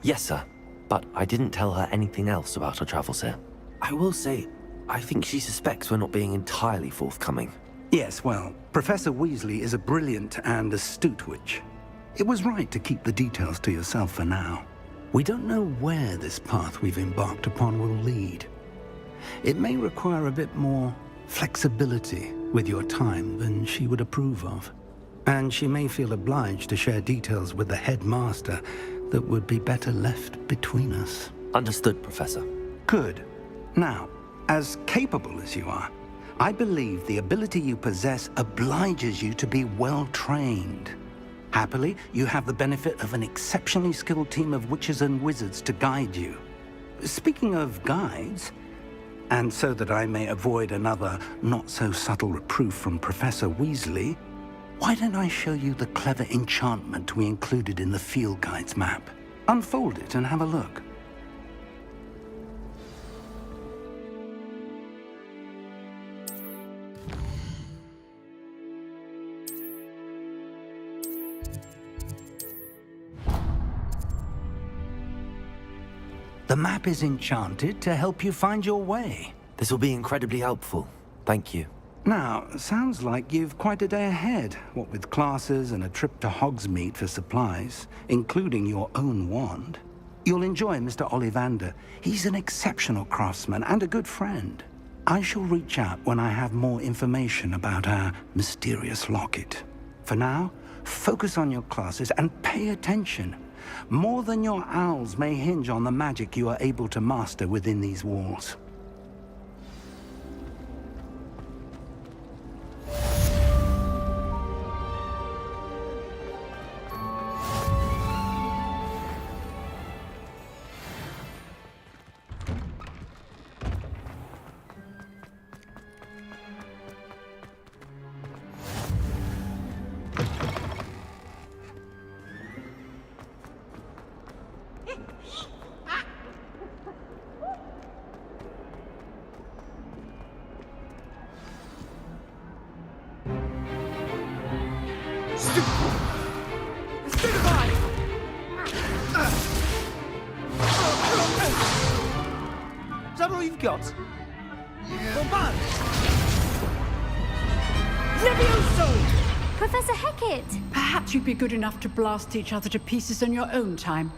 Yes, sir. But I didn't tell her anything else about our travels here. I will say, I think she suspects we're not being entirely forthcoming. Yes, well, Professor Weasley is a brilliant and astute witch. It was right to keep the details to yourself for now. We don't know where this path we've embarked upon will lead. It may require a bit more flexibility with your time than she would approve of. And she may feel obliged to share details with the headmaster that would be better left between us. Understood, Professor. Good. Now, as capable as you are, I believe the ability you possess obliges you to be well-trained. Happily, you have the benefit of an exceptionally skilled team of witches and wizards to guide you. Speaking of guides, and so that I may avoid another not-so-subtle reproof from Professor Weasley, why don't I show you the clever enchantment we included in the field guide's map? Unfold it and have a look. The map is enchanted to help you find your way. This will be incredibly helpful. Thank you. Now, sounds like you've quite a day ahead, what with classes and a trip to Hogsmeade for supplies, including your own wand. You'll enjoy Mr. Ollivander. He's an exceptional craftsman and a good friend. I shall reach out when I have more information about our mysterious locket. For now, focus on your classes and pay attention. More than your owls may hinge on the magic you are able to master within these walls. Is that all you've got? Levioso! Professor Hecat! Perhaps you'd be good enough to blast each other to pieces in your own time.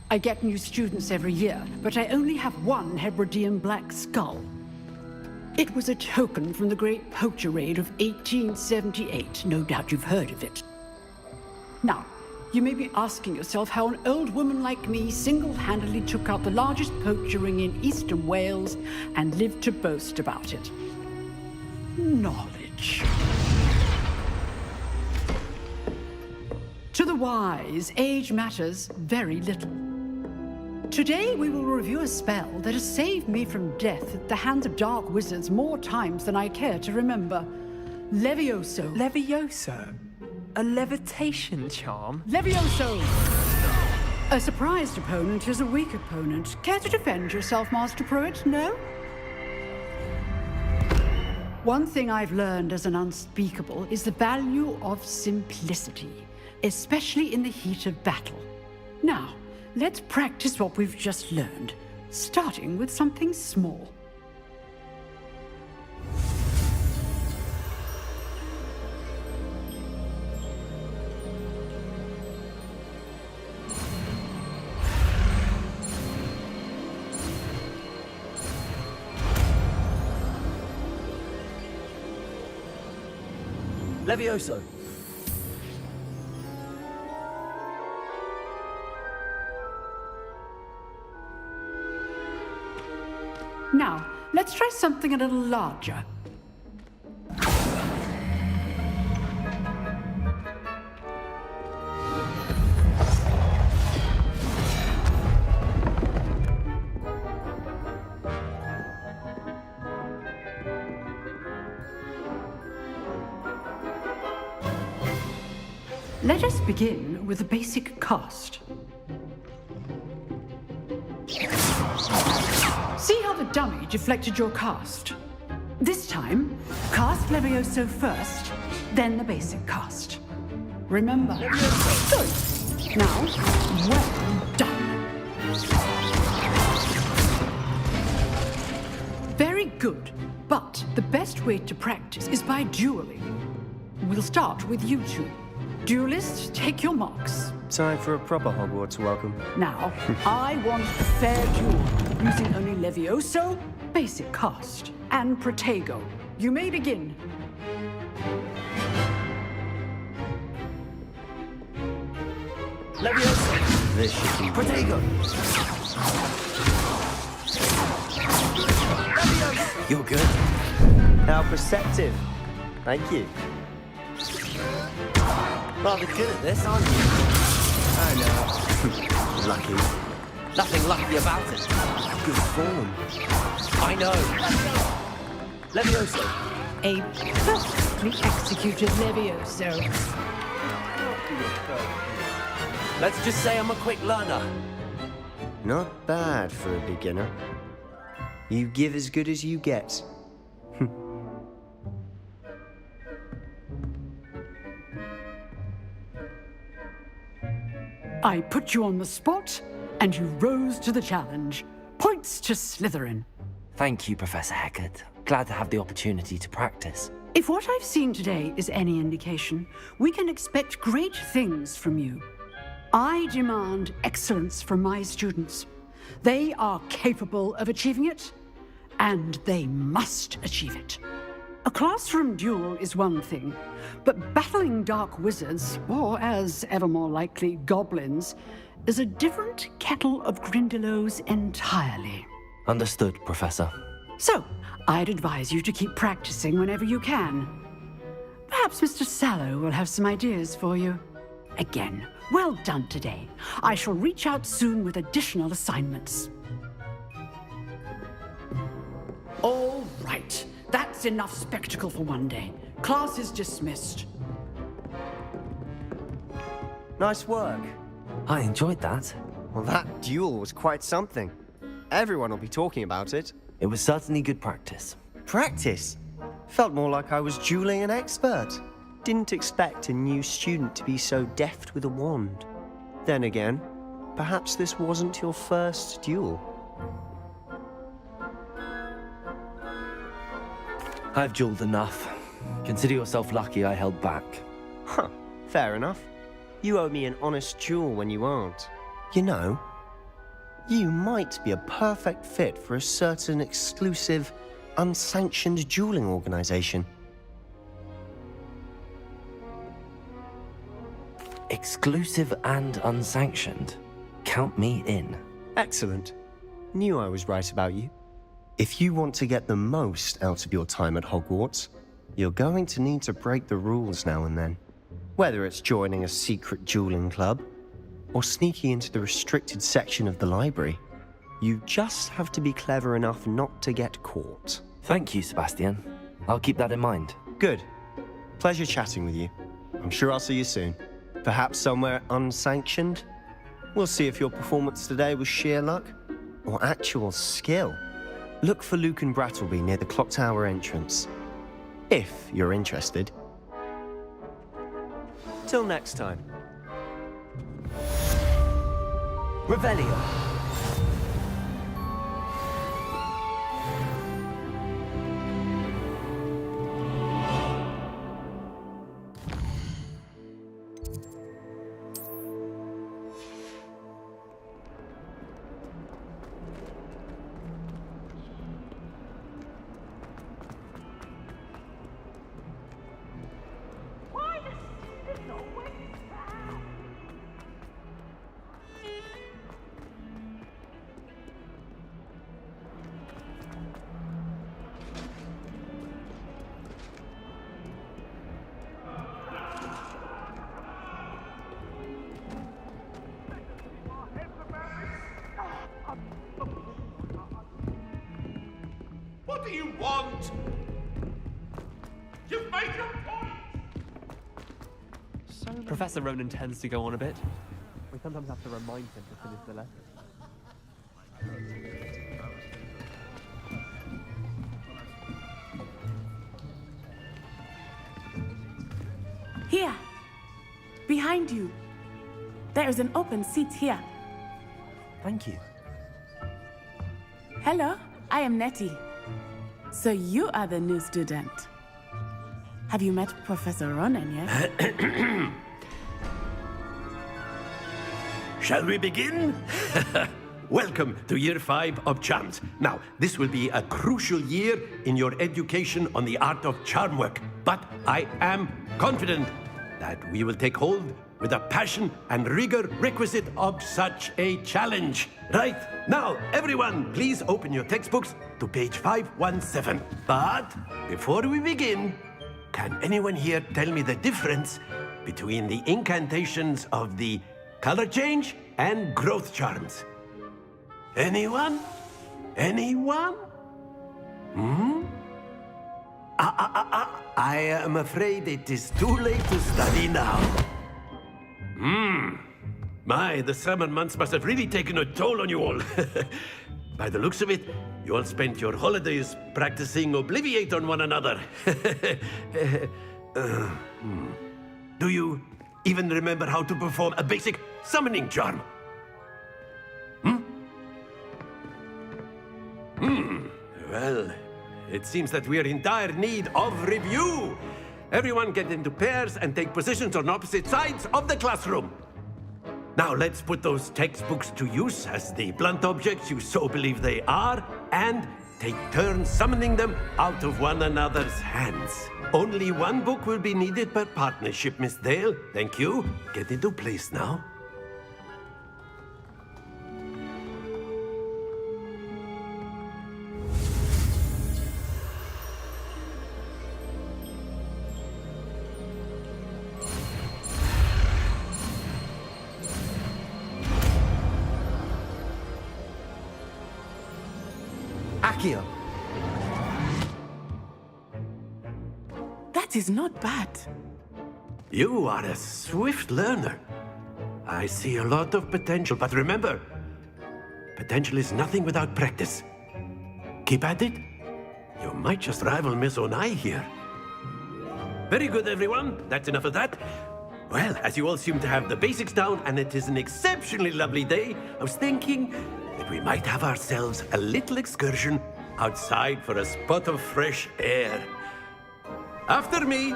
I get new students every year, but I only have one Hebridean black skull. It was a token from the Great Poacher Raid of 1878. No doubt you've heard of it. Now, you may be asking yourself how an old woman like me single-handedly took out the largest poacher ring in eastern Wales and lived to boast about it. Knowledge. To the wise, age matters very little. Today we will review a spell that has saved me from death at the hands of dark wizards more times than I care to remember. Levioso. Levioso? A levitation charm? Levioso! A surprised opponent is a weak opponent. Care to defend yourself, Master Pruitt? No? One thing I've learned as an unspeakable is the value of simplicity, especially in the heat of battle. Now, let's practice what we've just learned, starting with something small. Levioso! Now, let's try something a little larger. Let us begin with a basic cast. See how the dummy deflected your cast? This time, cast Levioso first, then the basic cast. Remember. Good. Now, well done. Very good. But the best way to practice is by dueling. We'll start with you two. Duelists, take your marks. Time for a proper Hogwarts welcome. Now, I want a fair duel, using only Levioso, basic cast, and Protego. You may begin. Levioso! This should be Protego! You're good. How perceptive. Thank you. Rather good at this, aren't you? I know. Lucky. Nothing lucky about it. Good form. I know. Levioso. A perfectly executed Levioso. Let's just say I'm a quick learner. Not bad for a beginner. You give as good as you get. I put you on the spot, and you rose to the challenge. Points to Slytherin. Thank you, Professor Hecat. Glad to have the opportunity to practice. If what I've seen today is any indication, we can expect great things from you. I demand excellence from my students. They are capable of achieving it, and they must achieve it. A classroom duel is one thing, but battling dark wizards, or as ever more likely, goblins, is a different kettle of Grindylows entirely. Understood, Professor. So, I'd advise you to keep practicing whenever you can. Perhaps Mr. Sallow will have some ideas for you. Again, well done today. I shall reach out soon with additional assignments. All right. That's enough spectacle for one day. Class is dismissed. Nice work. I enjoyed that. Well, that duel was quite something. Everyone will be talking about it. It was certainly good practice. Practice? Felt more like I was dueling an expert. Didn't expect a new student to be so deft with a wand. Then again, perhaps this wasn't your first duel. I've dueled enough. Consider yourself lucky I held back. Huh, fair enough. You owe me an honest duel when you aren't. You know, you might be a perfect fit for a certain exclusive, unsanctioned dueling organization. Exclusive and unsanctioned. Count me in. Excellent. Knew I was right about you. If you want to get the most out of your time at Hogwarts, you're going to need to break the rules now and then. Whether it's joining a secret dueling club, or sneaking into the restricted section of the library, you just have to be clever enough not to get caught. Thank you, Sebastian. I'll keep that in mind. Good. Pleasure chatting with you. I'm sure I'll see you soon. Perhaps somewhere unsanctioned? We'll see if your performance today was sheer luck, or actual skill. Look for Luke and Brattleby near the Clock Tower entrance. If you're interested. Till next time. Revelio. What do you want? You've made your point! Professor Ronan tends to go on a bit. We sometimes have to remind him to finish the lesson. Here. Behind you. There is an open seat here. Thank you. Hello, I am Nettie. So you are the new student. Have you met Professor Ronan yet? Shall we begin? Welcome to Year 5 of Charms. Now, this will be a crucial year in your education on the art of charm work. But I am confident that we will take hold with the passion and rigor requisite of such a challenge. Right, now, everyone, please open your textbooks to page 517. But before we begin, can anyone here tell me the difference between the incantations of the color change and growth charms? Anyone? Anyone? I am afraid it is too late to study now. My, the summer months must have really taken a toll on you all. By the looks of it, you all spent your holidays practicing Obliviate on one another. Do you even remember how to perform a basic summoning charm? Well, it seems that we are in dire need of review. Everyone get into pairs and take positions on opposite sides of the classroom. Now let's put those textbooks to use as the blunt objects you so believe they are, and take turns summoning them out of one another's hands. Only one book will be needed per partnership, Miss Dale. Thank you. Get into place now. Accio. That is not bad. You are a swift learner. I see a lot of potential, but remember, potential is nothing without practice. Keep at it. You might just rival Miss Onai here. Very good, everyone. That's enough of that. Well, as you all seem to have the basics down, and it is an exceptionally lovely day, I was thinking that we might have ourselves a little excursion outside for a spot of fresh air. After me.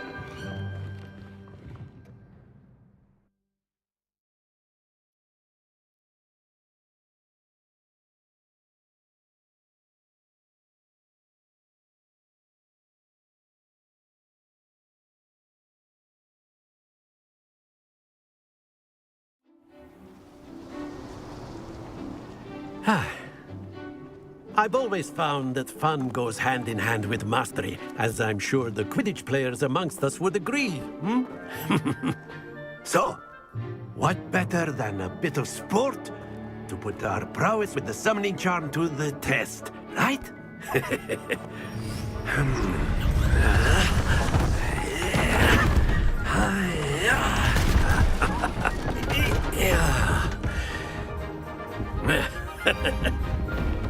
I've always found that fun goes hand in hand with mastery, as I'm sure the Quidditch players amongst us would agree, So, what better than a bit of sport to put our prowess with the summoning charm to the test, right?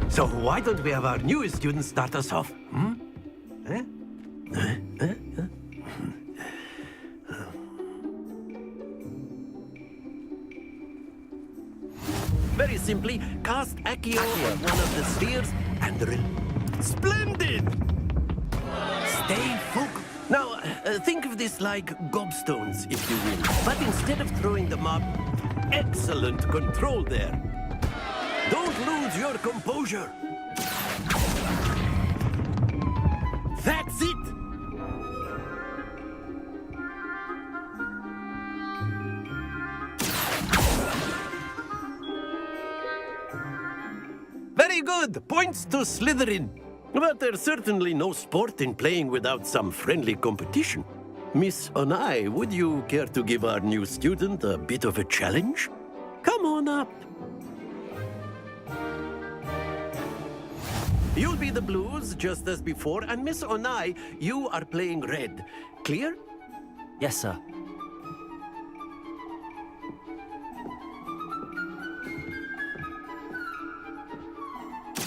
So why don't we have our newest student start us off? Very simply, cast Accio on one of the spheres and Splendid! Stay focused. Now, think of this like gobstones, if you will. But instead of throwing them up, excellent control there. Don't lose your composure. That's it. Very good. Points to Slytherin. But there's certainly no sport in playing without some friendly competition. Miss Onai, would you care to give our new student a bit of a challenge? Come on up. You'll be the blues, just as before, and Miss Onai, you are playing red. Clear? Yes, sir.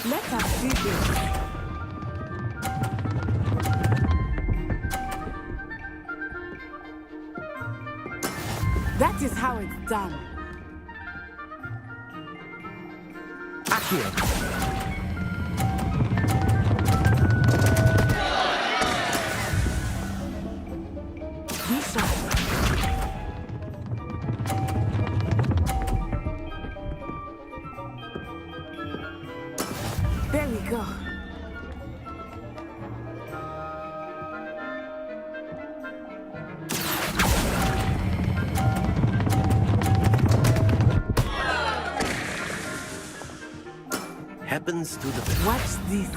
Let us do this. That is how it's done. Accio. happens to the best. Watch this.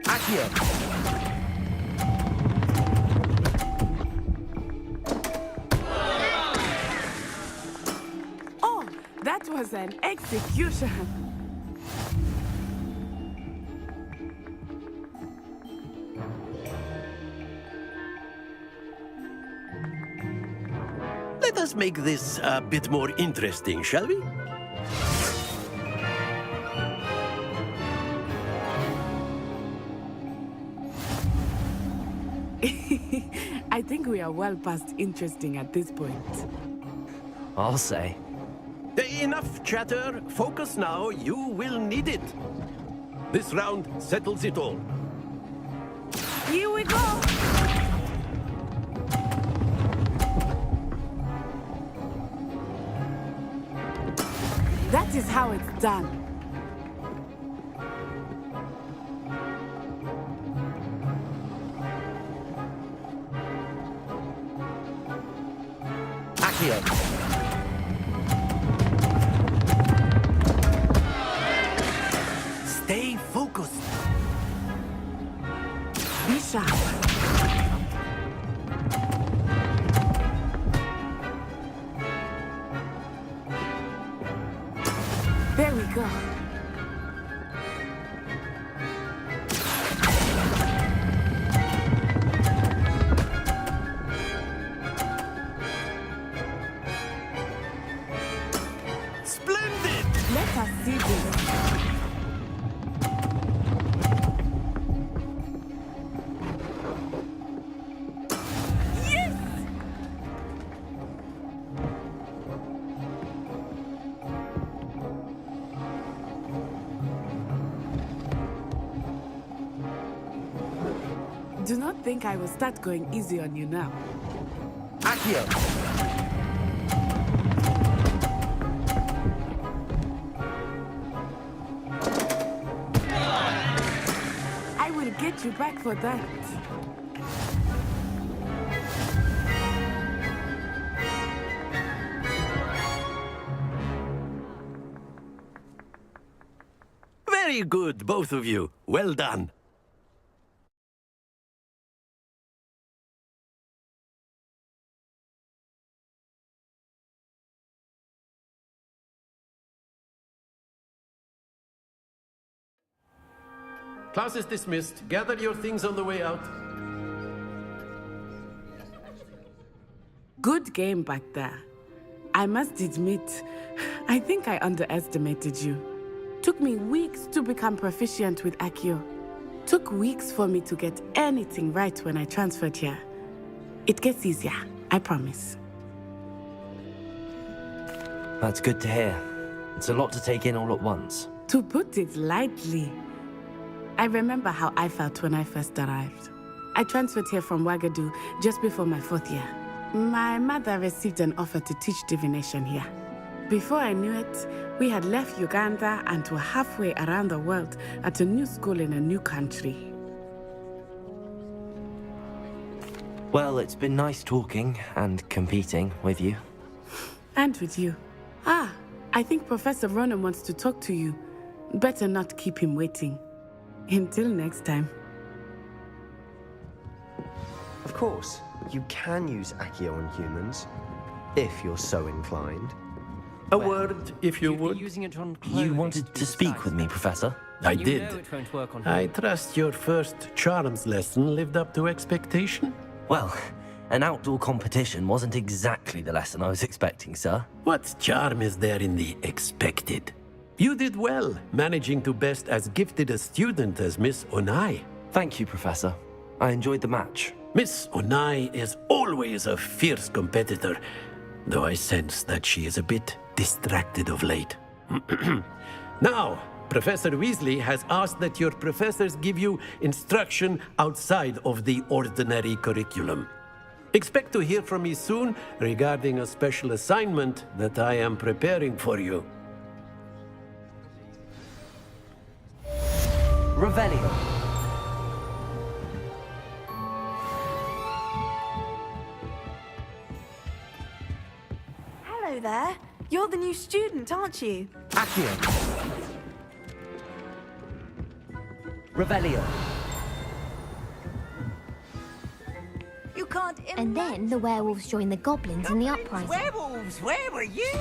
Accio! Oh, that was an execution. Let us make this a bit more interesting, shall we? I think we are well past interesting at this point. I'll say. Enough chatter. Focus now. You will need it. This round settles it all. Here we go! That is how it's done. Accio. Stay focused. Be sharp. There we go. Splendid! Let us see this. Yes! Do not think I will start going easy on you now. Accio. I will get you back for that. Very good, both of you. Well done. Class is dismissed. Gather your things on the way out. Good game back there. I must admit, I think I underestimated you. Took me weeks to become proficient with Accio. Took weeks for me to get anything right when I transferred here. It gets easier, I promise. That's good to hear. It's a lot to take in all at once. To put it lightly, I remember how I felt when I first arrived. I transferred here from Ouagadougou just before my 4th year. My mother received an offer to teach divination here. Before I knew it, we had left Uganda and were halfway around the world at a new school in a new country. Well, it's been nice talking and competing with you. And with you. Ah, I think Professor Ronan wants to talk to you. Better not keep him waiting. Until next time. Of course, you can use Accio on humans, if you're so inclined. A word, if you would. Using it on You wanted to speak with me, Professor? I You did. know it won't work on I trust your first charms lesson lived up to expectation? Well, an outdoor competition wasn't exactly the lesson I was expecting, sir. What charm is there in the expected? You did well, managing to best as gifted a student as Miss Onai. Thank you, Professor. I enjoyed the match. Miss Onai is always a fierce competitor, though I sense that she is a bit distracted of late. Now, Professor Weasley has asked that your professors give you instruction outside of the ordinary curriculum. Expect to hear from me soon regarding a special assignment that I am preparing for you. Revelio. there. You're the new student, aren't you? Accio. Revelio. You can't And then the werewolves joined the goblins in the uprising. Werewolves, where were you?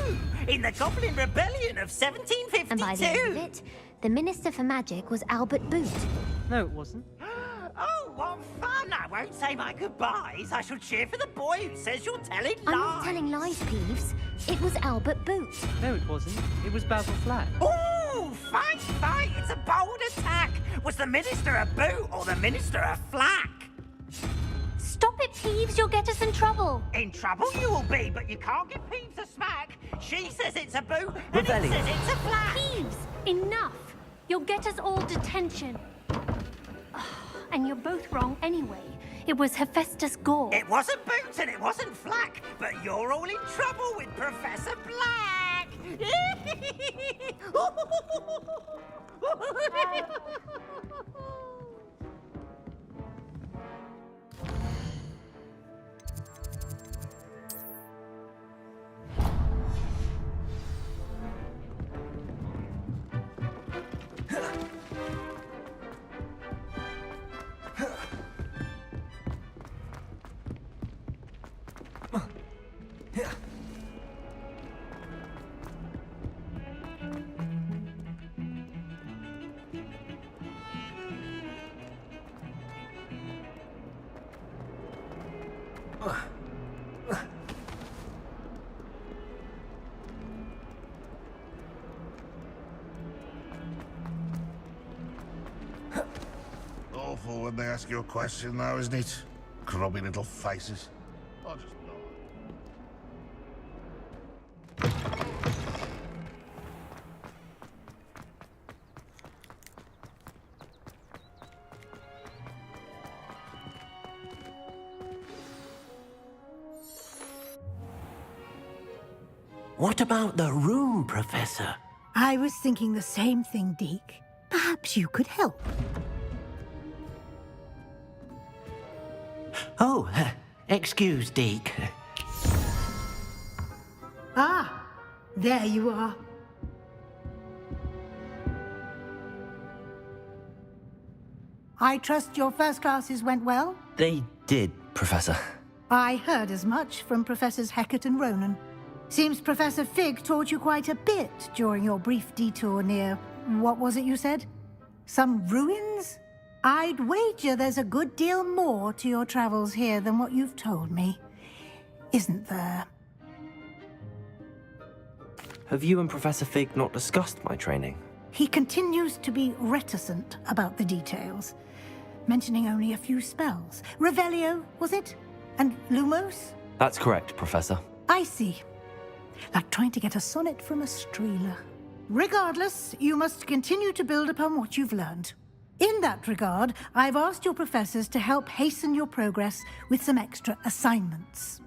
In the Goblin Rebellion of 1752. And by the end of it, the Minister for Magic was Albert Boot. No, it wasn't. Oh, what fun! I won't say my goodbyes. I shall cheer for the boy who says you're telling lies. I'm not telling lies, Peeves. It was Albert Boot. No, it wasn't. It was Basil Flack. Ooh, fight, fight! It's a bold attack. Was the Minister a boot or the Minister a flack? Stop it, Peeves. You'll get us in trouble. In trouble you will be, but you can't give Peeves a smack. She says it's a boot, and he says it's a flack. Peeves, enough. You'll get us all detention. And you're both wrong anyway. It was Hephaestus Gore. It wasn't boot and it wasn't flack, but you're all in trouble with Professor Black. Awful when they ask you a question now, isn't it? Grubby little faces. I'll just nod. What about the room, Professor? I was thinking the same thing, Deke. Perhaps you could help. Oh, excuse, Deke. Ah, there you are. I trust your first classes went well? They did, Professor. I heard as much from Professors Hecat and Ronan. Seems Professor Fig taught you quite a bit during your brief detour near... what was it you said? Some ruins? I'd wager there's a good deal more to your travels here than what you've told me. Isn't there? Have you and Professor Fig not discussed my training? He continues to be reticent about the details, mentioning only a few spells. Revelio, was it? And Lumos? That's correct, Professor. I see. Like trying to get a sonnet from a streeler. Regardless, you must continue to build upon what you've learned. In that regard, I've asked your professors to help hasten your progress with some extra assignments.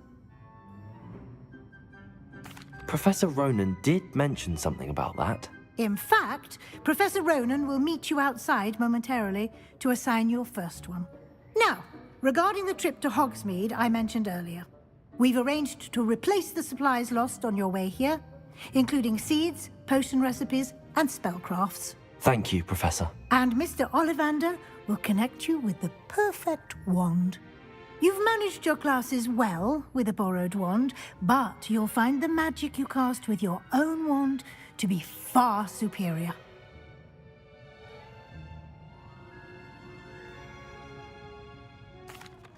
Professor Ronan did mention something about that. In fact, Professor Ronan will meet you outside momentarily to assign your first one. Now, regarding the trip to Hogsmeade I mentioned earlier, we've arranged to replace the supplies lost on your way here, including seeds, potion recipes, and spellcrafts. Thank you, Professor. And Mr. Ollivander will connect you with the perfect wand. You've managed your classes well with a borrowed wand, but you'll find the magic you cast with your own wand to be far superior.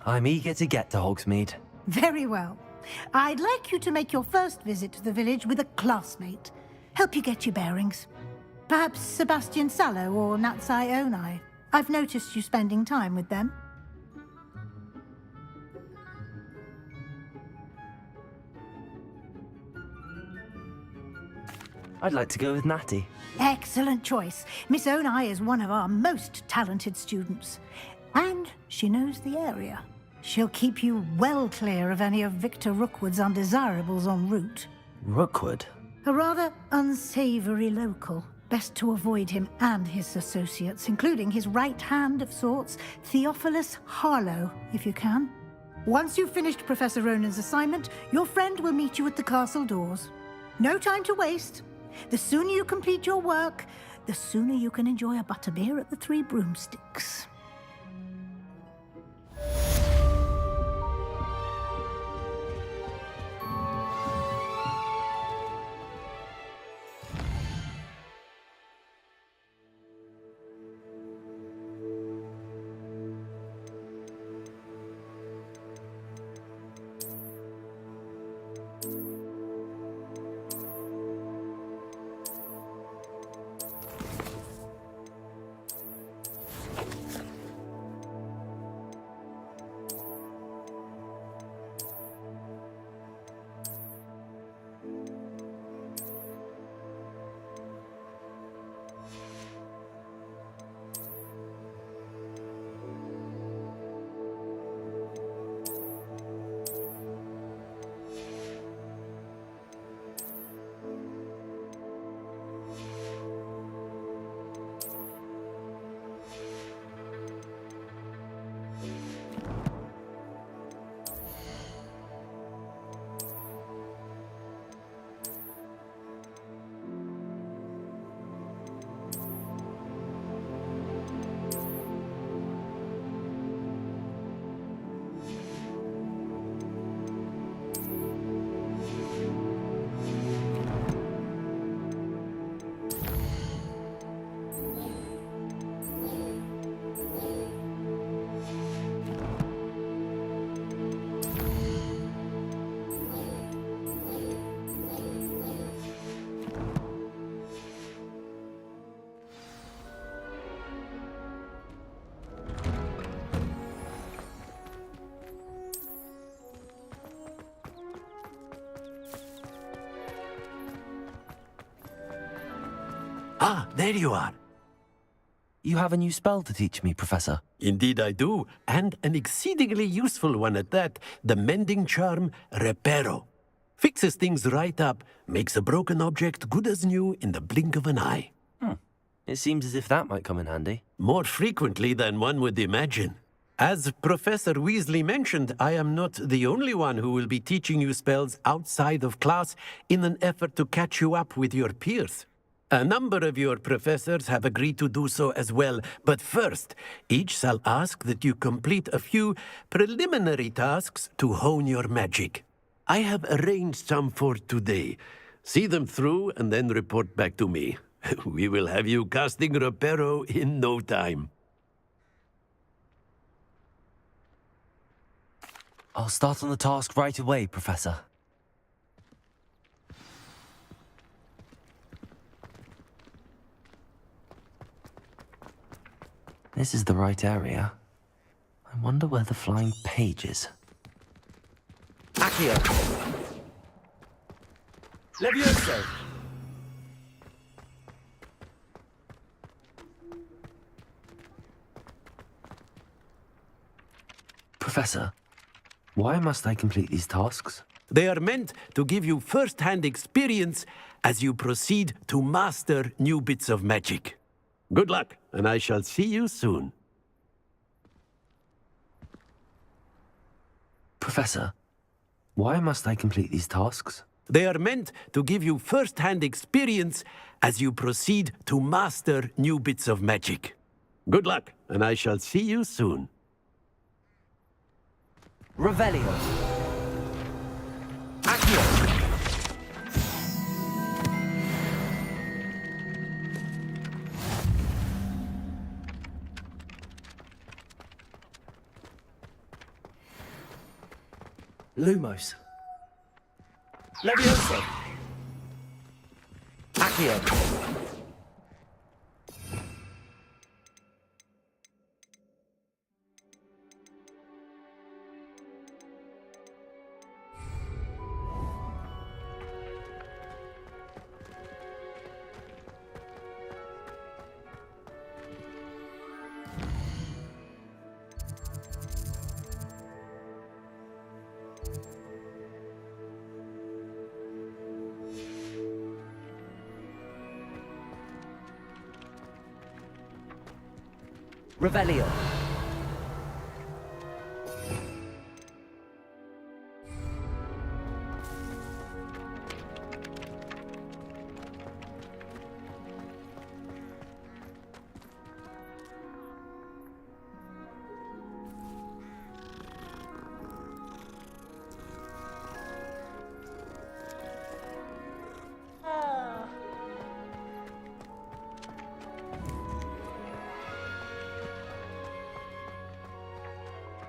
I'm eager to get to Hogsmeade. Very well. I'd like you to make your first visit to the village with a classmate. Help you get your bearings. Perhaps Sebastian Sallow or Natsai Onai. I've noticed you spending time with them. I'd like to go with Natty. Excellent choice. Miss Onai is one of our most talented students. And she knows the area. She'll keep you well clear of any of Victor Rookwood's undesirables en route. Rookwood? A rather unsavory local. Best to avoid him and his associates, including his right hand of sorts, Theophilus Harlow, if you can. Once you've finished Professor Ronan's assignment, your friend will meet you at the castle doors. No time to waste. The sooner you complete your work, the sooner you can enjoy a butterbeer at the Three Broomsticks. Ah, there you are. You have a new spell to teach me, Professor. Indeed I do, and an exceedingly useful one at that. The mending charm, Reparo. Fixes things right up, makes a broken object good as new in the blink of an eye. It seems as if that might come in handy. More frequently than one would imagine. As Professor Weasley mentioned, I am not the only one who will be teaching you spells outside of class in an effort to catch you up with your peers. A number of your professors have agreed to do so as well, but first, each shall ask that you complete a few preliminary tasks to hone your magic. I have arranged some for today. See them through and then report back to me. We will have you casting Reparo in no time. I'll start on the task right away, Professor. This is the right area. I wonder where the flying page is. Accio! Levioso! Professor, why must I complete these tasks? They are meant to give you first-hand experience as you proceed to master new bits of magic. Good luck, and I shall see you soon. Professor, why must I complete these tasks? They are meant to give you first-hand experience as you proceed to master new bits of magic. Good luck, and I shall see you soon. Revelio. Accio. Lumos. Levioso. Accio. Revelio.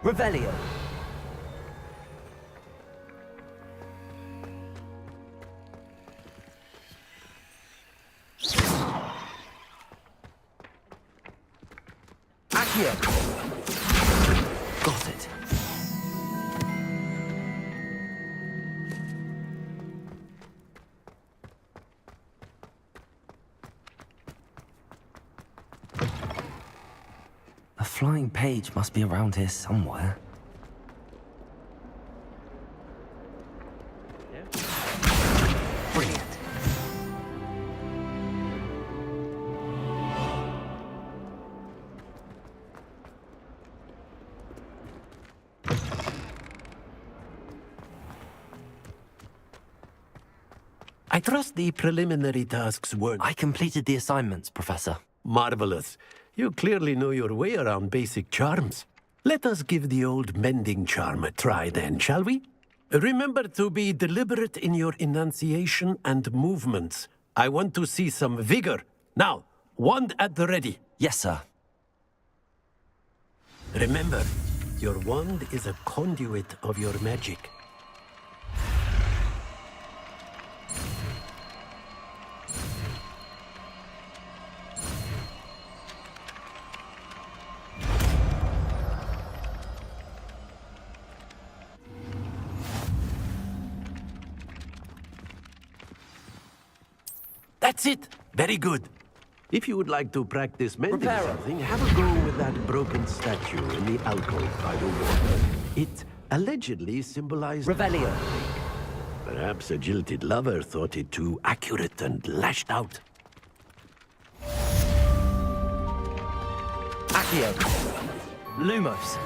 Revelio. Accio. Got it. A flying page must be around here somewhere. Brilliant. I trust the preliminary tasks were... I completed the assignments, Professor. Marvelous. You clearly know your way around basic charms. Let us give the old mending charm a try then, shall we? Remember to be deliberate in your enunciation and movements. I want to see some vigor. Now, wand at the ready. Yes, sir. Remember, your wand is a conduit of your magic. That's it! Very good. If you would like to practice mending something, have a go with that broken statue in the alcove by the water. It allegedly symbolized... Revelio. Perhaps a jilted lover thought it too accurate and lashed out. Accio. Lumos.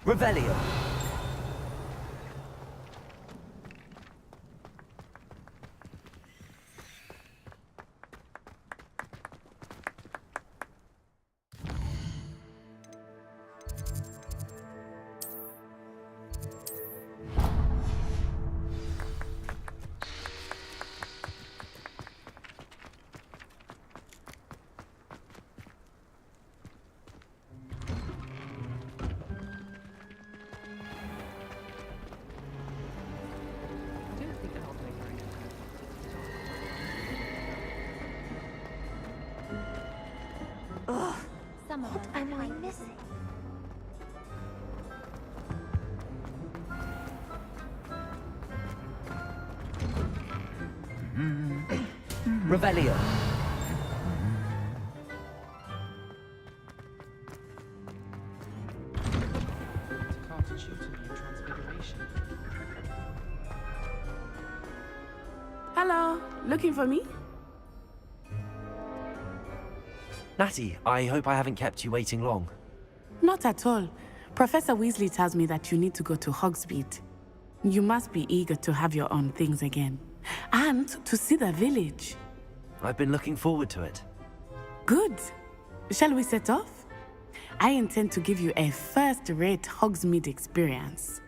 Revelio. What am I missing? Revelio. Hello, looking for me? Natty, I hope I haven't kept you waiting long. Not at all. Professor Weasley tells me that you need to go to Hogsmeade. You must be eager to have your own things again. And to see the village. I've been looking forward to it. Good. Shall we set off? I intend to give you a first-rate Hogsmeade experience.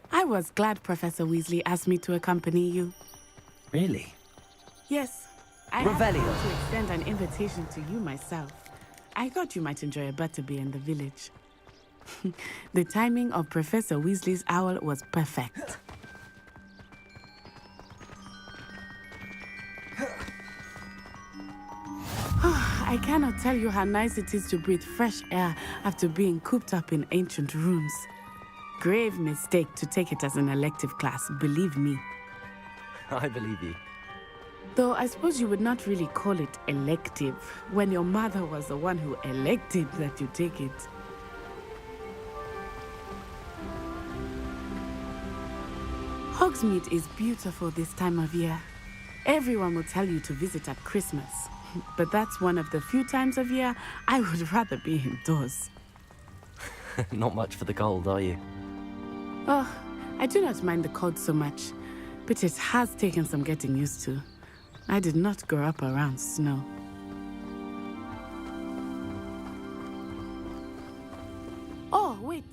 I was glad Professor Weasley asked me to accompany you. Really? Yes. I had to extend an invitation to you myself. I thought you might enjoy a butterbeer in the village. The timing of Professor Weasley's owl was perfect. I cannot tell you how nice it is to breathe fresh air after being cooped up in ancient rooms. Grave mistake to take it as an elective class, believe me. I believe you. Though I suppose you would not really call it elective when your mother was the one who elected that you take it. Hogsmeade is beautiful this time of year. Everyone will tell you to visit at Christmas. But that's one of the few times of year I would rather be indoors. Not much for the cold, are you? Oh, I do not mind the cold so much, but it has taken some getting used to. I did not grow up around snow. Oh, wait.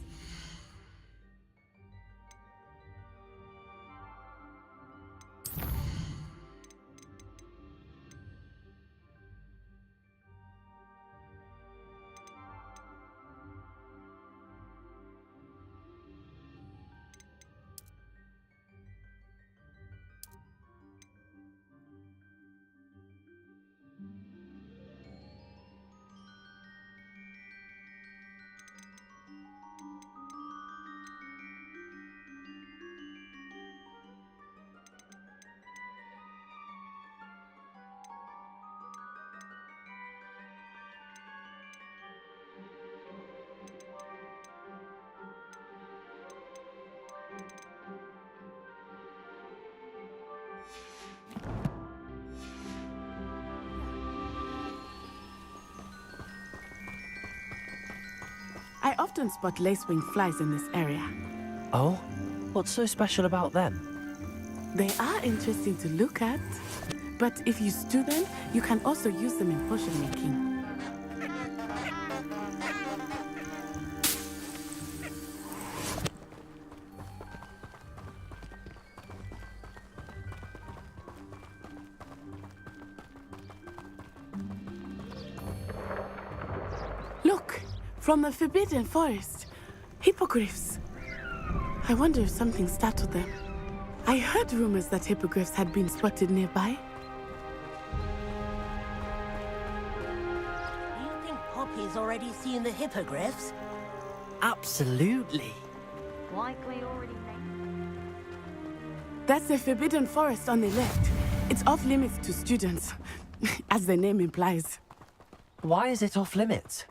I often spot lacewing flies in this area. Oh? What's so special about them? They are interesting to look at, but if you stew them, you can also use them in potion making. Look! From the Forbidden Forest. Hippogriffs. I wonder if something startled them. I heard rumors that hippogriffs had been spotted nearby. Do you think Poppy's already seen the hippogriffs? Absolutely. Likely already made. That's the Forbidden Forest on the left. It's off limits to students, as the name implies. Why is it off limits?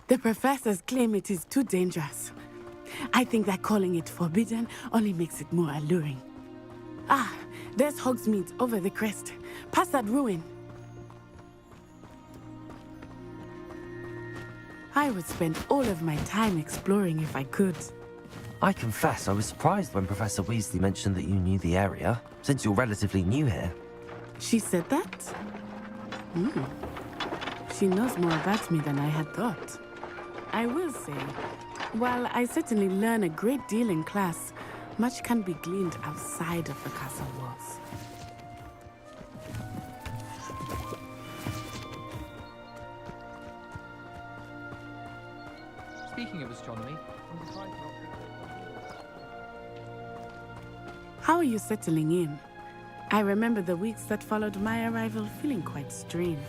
The professors claim it is too dangerous. I think that calling it forbidden only makes it more alluring. Ah, there's Hogsmeade over the crest. Past that ruin. I would spend all of my time exploring if I could. I confess I was surprised when Professor Weasley mentioned that you knew the area, since you're relatively new here. She said that? She knows more about me than I had thought. I will say, while I certainly learn a great deal in class, much can be gleaned outside of the castle walls. Speaking of astronomy, I'm surprised not. How are you settling in? I remember the weeks that followed my arrival feeling quite strange.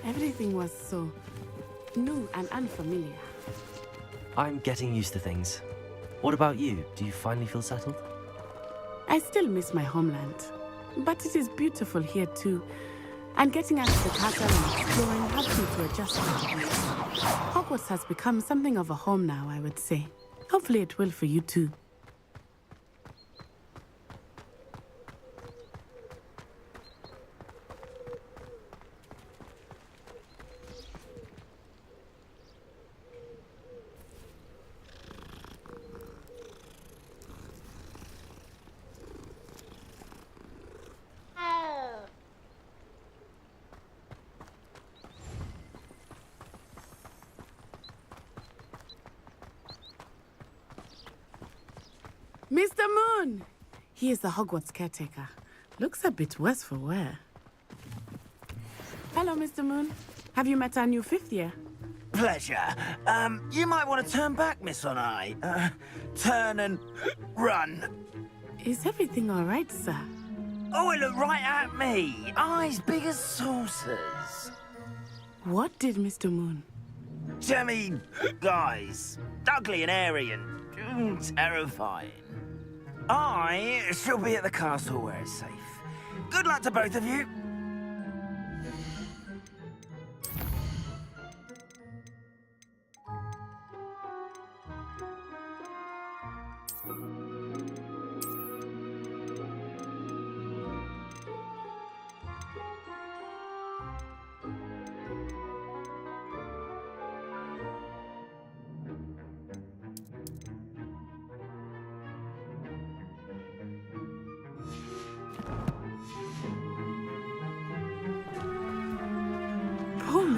Everything was so new and unfamiliar. I'm getting used to things. What about you? Do you finally feel settled? I still miss my homeland, but it is beautiful here too. And getting out of the castle and exploring helps me to adjust to it. Hogwarts has become something of a home now, I would say. Hopefully it will for you too. Mr. Moon! He is the Hogwarts caretaker. Looks a bit worse for wear. Hello, Mr. Moon. Have you met our new fifth year? Pleasure. You might want to turn back, Miss On-Eye. Turn and run. Is everything all right, sir? Oh, it looked right at me. Eyes big as saucers. What did Mr. Moon? I mean, guys, ugly and airy and terrifying. I shall be at the castle where it's safe. Good luck to both of you.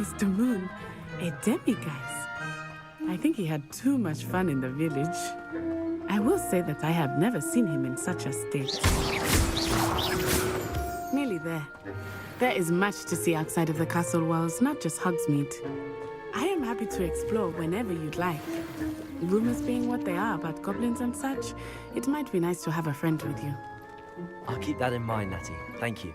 Mr. Moon, a demiguise. I think he had too much fun in the village. I will say that I have never seen him in such a state. Nearly there. There is much to see outside of the castle walls, not just Hogsmeade. I am happy to explore whenever you'd like. Rumors being what they are about goblins and such, it might be nice to have a friend with you. I'll keep that in mind, Natty. Thank you.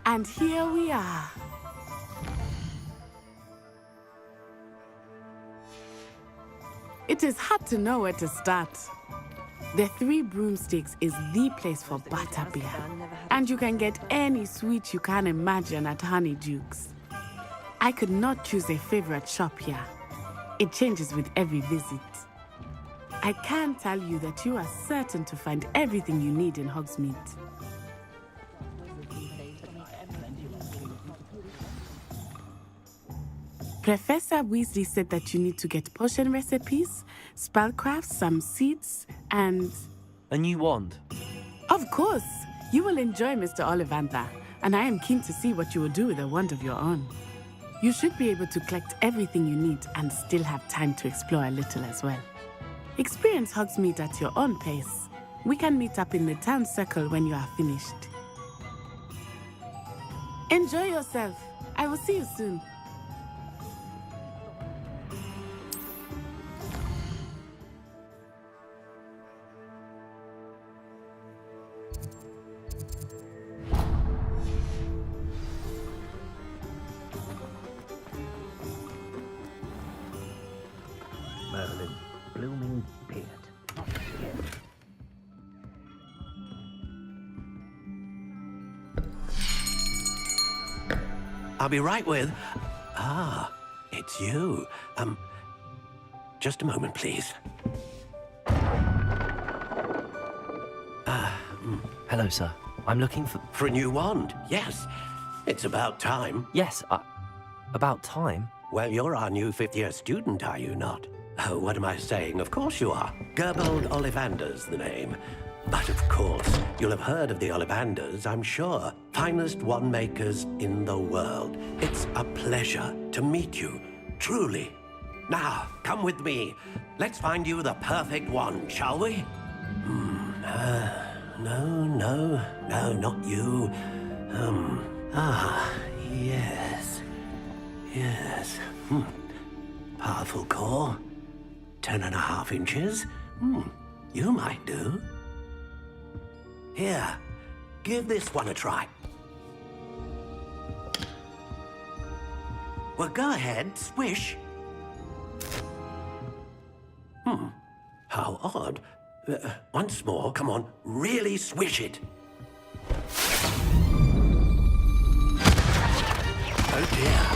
And here we are. It is hard to know where to start. The Three Broomsticks is the place for butterbeer. And you can get any sweet you can imagine at Honeydukes. I could not choose a favorite shop here. It changes with every visit. I can tell you that you are certain to find everything you need in Hogsmeade. Professor Weasley said that you need to get potion recipes, spellcrafts, some seeds, and... A new wand? Of course! You will enjoy Mr. Ollivander, and I am keen to see what you will do with a wand of your own. You should be able to collect everything you need and still have time to explore a little as well. Experience Hogsmeade at your own pace. We can meet up in the town circle when you are finished. Enjoy yourself. I will see you soon. Merlin, blooming beard. I'll be right with... Ah, it's you. Just a moment, please. Hello, sir. I'm looking for... For a new wand, yes. It's about time. Yes, about time? Well, you're our new fifth-year student, are you not? Oh, what am I saying? Of course you are. Gerbold Ollivander's the name. But of course, you'll have heard of the Ollivanders, I'm sure. Finest wand makers in the world. It's a pleasure to meet you, truly. Now, come with me. Let's find you the perfect wand, shall we? No, not you. Yes. Powerful core. 10.5 inches. You might do. Here, give this one a try. Well, go ahead, swish. How odd. Once more, come on, really swish it. Oh dear.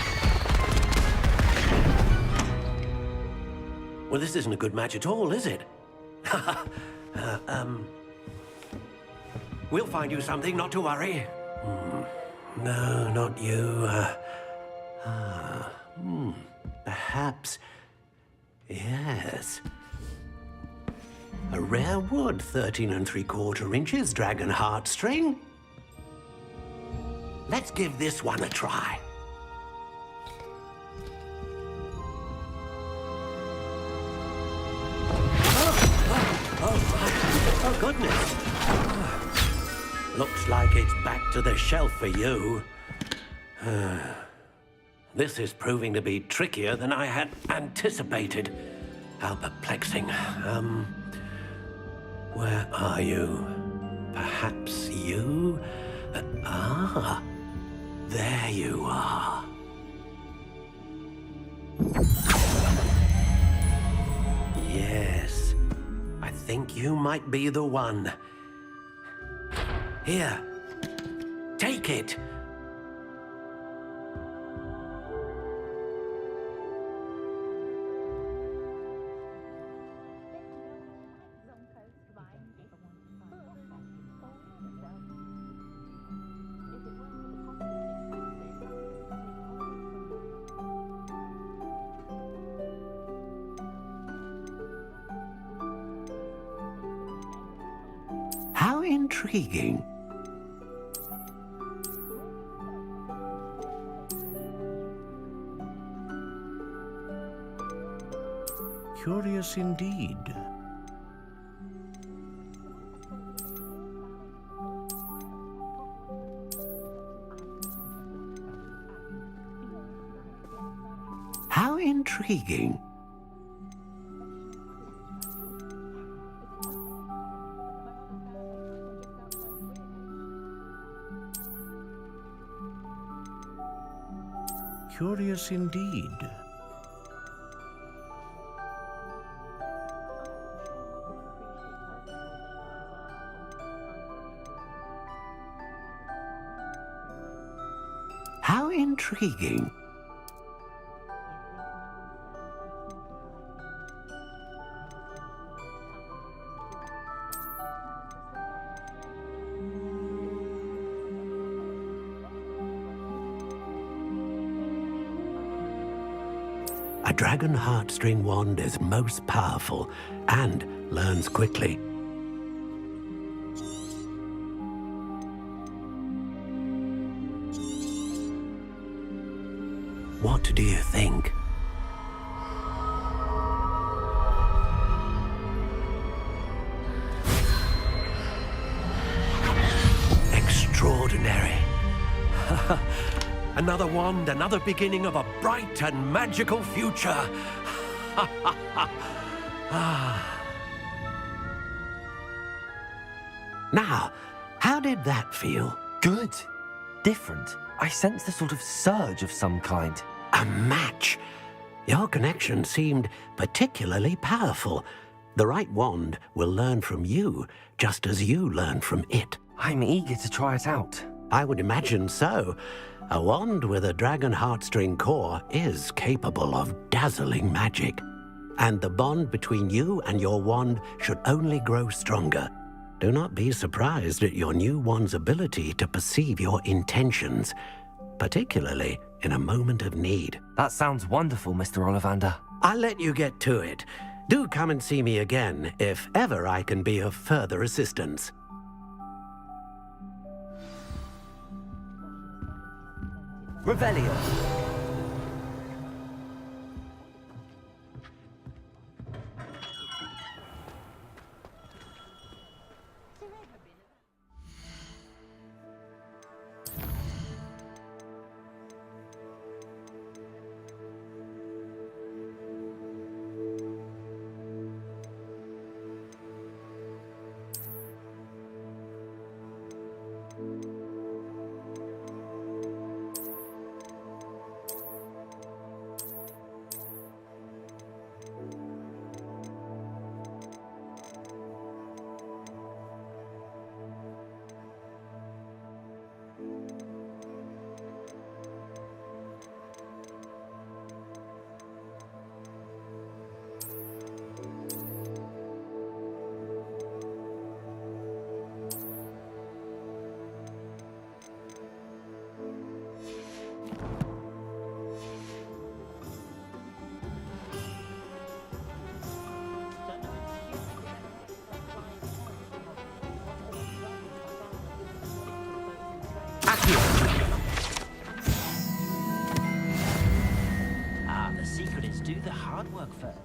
Well, this isn't a good match at all, is it? We'll find you something, not to worry. No, not you. Perhaps... Yes. A rare wood, 13 3/4 inches, dragon heartstring. Let's give this one a try. Oh, goodness. Looks like it's back to the shelf for you. This is proving to be trickier than I had anticipated. How perplexing. Where are you? Perhaps you? There you are. Yes, I think you might be the one. Here, take it. intriguing. Curious indeed. How intriguing. Curious indeed. How intriguing. A dragon heartstring wand is most powerful and learns quickly. What do you think? Extraordinary. Another wand, another beginning of a bright and magical future. Now, how did that feel? Good. Different. I sensed a sort of surge of some kind. A match. Your connection seemed particularly powerful. The right wand will learn from you, just as you learn from it. I'm eager to try it out. I would imagine so. A wand with a dragon heartstring core is capable of dazzling magic. And the bond between you and your wand should only grow stronger. Do not be surprised at your new wand's ability to perceive your intentions, particularly in a moment of need. That sounds wonderful, Mr. Ollivander. I'll let you get to it. Do come and see me again if ever I can be of further assistance. Revelio. The secret is do the hard work first.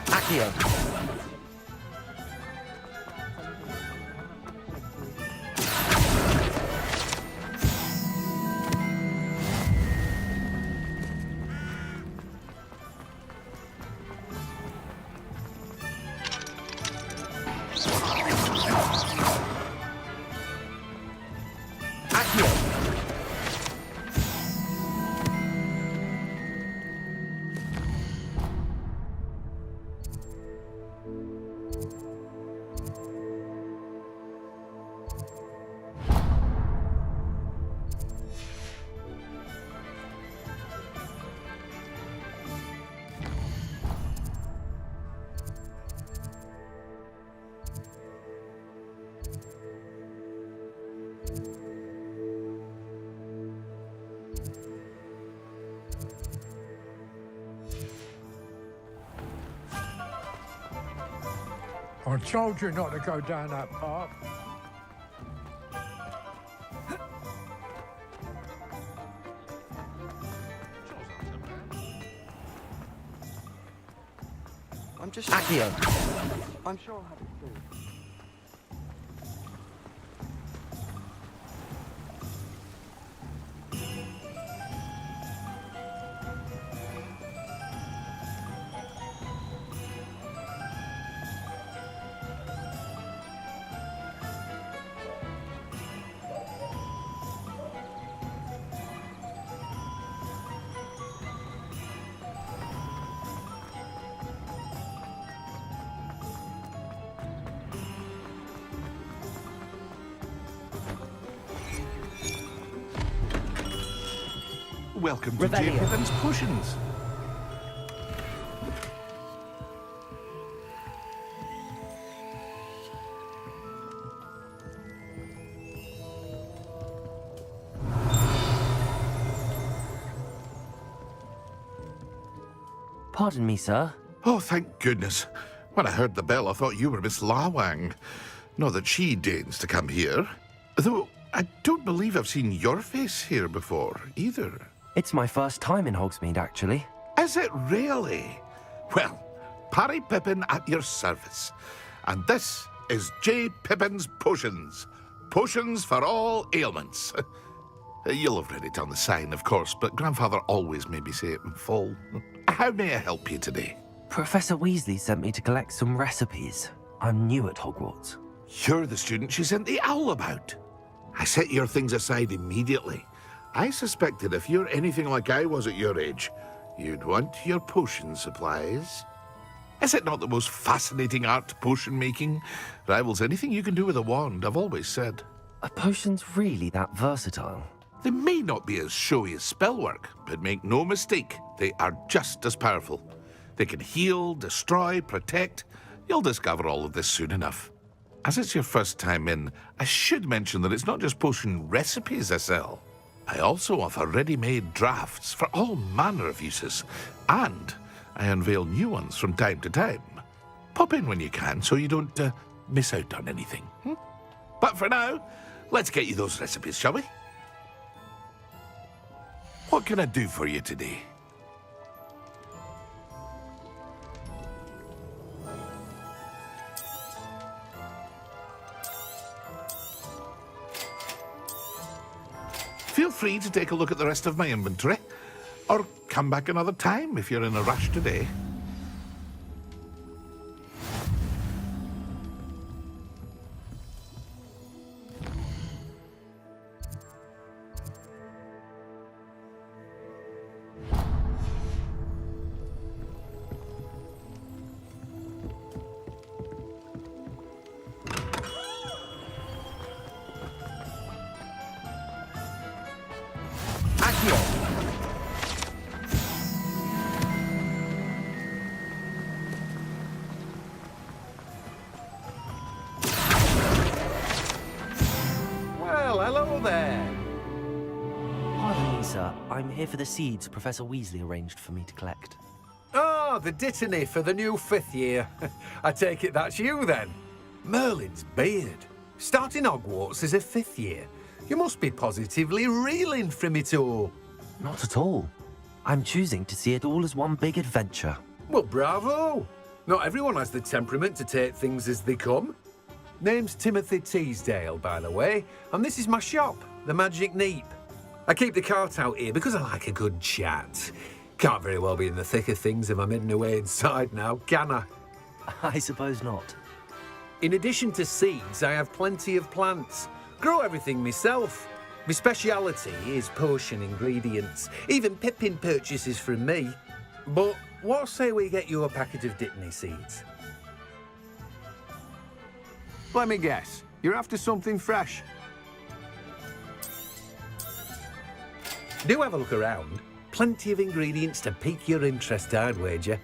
Accio. I told you not to go down that path. I'm just... Accio. I'm sure I'll have it through. Welcome to J. Pippin's Potions. Pardon me, sir. Oh, thank goodness. When I heard the bell, I thought you were Miss Lawang. Not that she deigns to come here. Though, I don't believe I've seen your face here before, either. It's my first time in Hogsmeade, actually. Is it really? Well, Parry Pippin at your service. And this is J. Pippin's Potions. Potions for all ailments. You'll have read it on the sign, of course, but Grandfather always made me say it in full. How may I help you today? Professor Weasley sent me to collect some recipes. I'm new at Hogwarts. You're the student she sent the owl about. I set your things aside immediately. I suspected if you're anything like I was at your age, you'd want your potion supplies. Is it not the most fascinating art, potion making? Rivals anything you can do with a wand, I've always said. Are potions really that versatile? They may not be as showy as spellwork, but make no mistake, they are just as powerful. They can heal, destroy, protect. You'll discover all of this soon enough. As it's your first time in, I should mention that it's not just potion recipes I sell. I also offer ready-made drafts for all manner of uses, and I unveil new ones from time to time. Pop in when you can so you don't miss out on anything. But for now, let's get you those recipes, shall we? What can I do for you today? Feel free to take a look at the rest of my inventory, or come back another time if you're in a rush today. Well, hello there. Pardon me, sir. I'm here for the seeds Professor Weasley arranged for me to collect. Oh, the dittany for the new 5th year. I take it that's you, then. Merlin's beard. Starting Hogwarts as a 5th year. You must be positively reeling from it all. Not at all. I'm choosing to see it all as one big adventure. Well, bravo. Not everyone has the temperament to take things as they come. Name's Timothy Teasdale, by the way, and this is my shop, the Magic Neep. I keep the cart out here because I like a good chat. Can't very well be in the thick of things if I'm hidden away inside now, can I? I suppose not. In addition to seeds, I have plenty of plants. Grow everything myself. My speciality is potion ingredients. Even Pippin purchases from me. But what say we get you a packet of Dittany seeds? Let me guess. You're after something fresh. Do have a look around. Plenty of ingredients to pique your interest, I'd wager.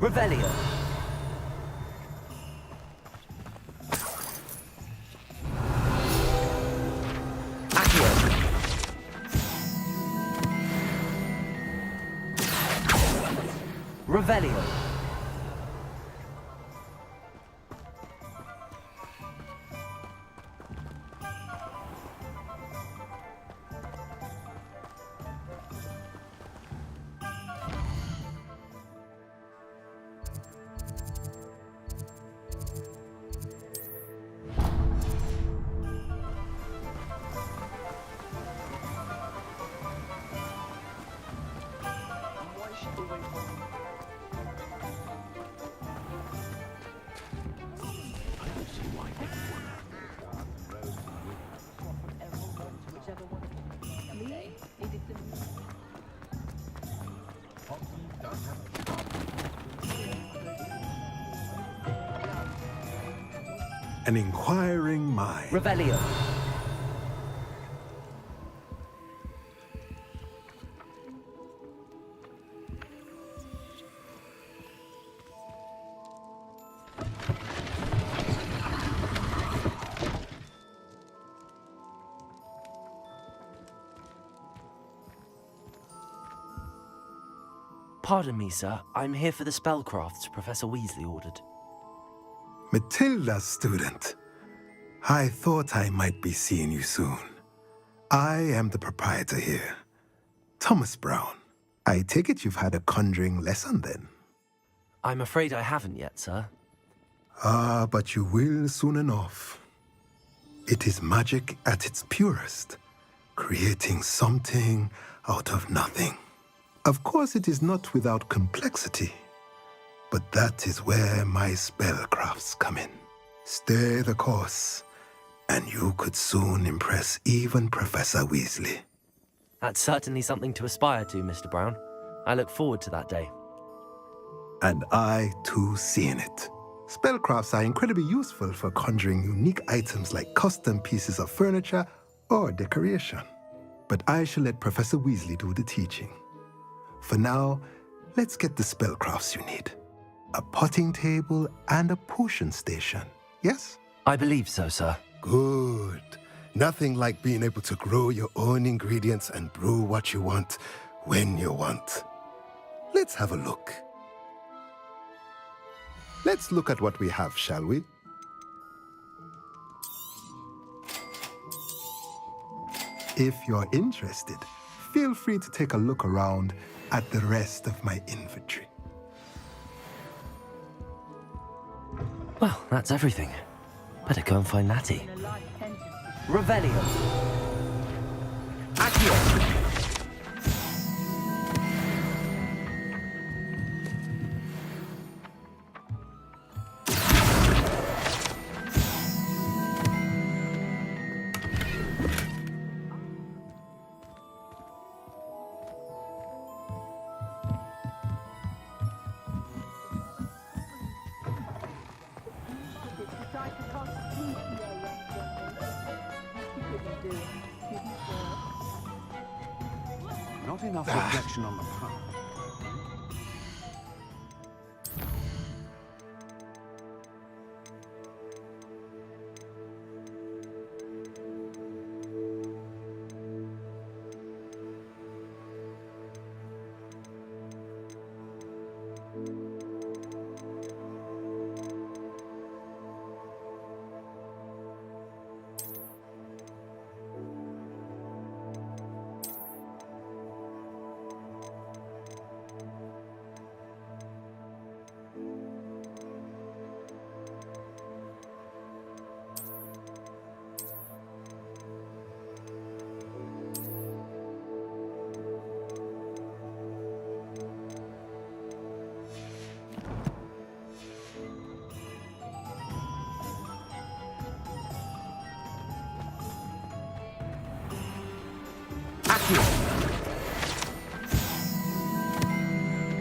Revelio. Revelio. An inquiring mind. Revelio. Pardon me, sir. I'm here for the spellcrafts Professor Weasley ordered. Matilda's student. I thought I might be seeing you soon. I am the proprietor here, Thomas Brown. I take it you've had a conjuring lesson then? I'm afraid I haven't yet, sir. Ah, but you will soon enough. It is magic at its purest, creating something out of nothing. Of course, it is not without complexity. But that is where my spellcrafts come in. Stay the course, and you could soon impress even Professor Weasley. That's certainly something to aspire to, Mr. Brown. I look forward to that day. And I, too, seeing it. Spellcrafts are incredibly useful for conjuring unique items like custom pieces of furniture or decoration. But I shall let Professor Weasley do the teaching. For now, let's get the spellcrafts you need. A potting table and a potion station, yes? I believe so, sir. Good. Nothing like being able to grow your own ingredients and brew what you want when you want. Let's have a look. Let's look at what we have, shall we? If you're interested, feel free to take a look around at the rest of my inventory. Well, that's everything. Better go and find Natty. Revelio. Accio. Not enough reflection on the front.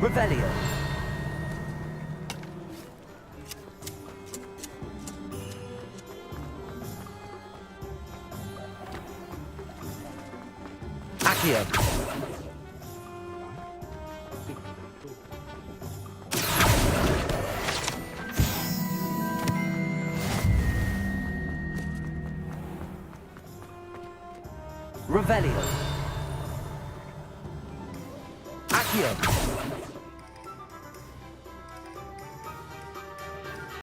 Revelio. Accio. Revelio. Accio.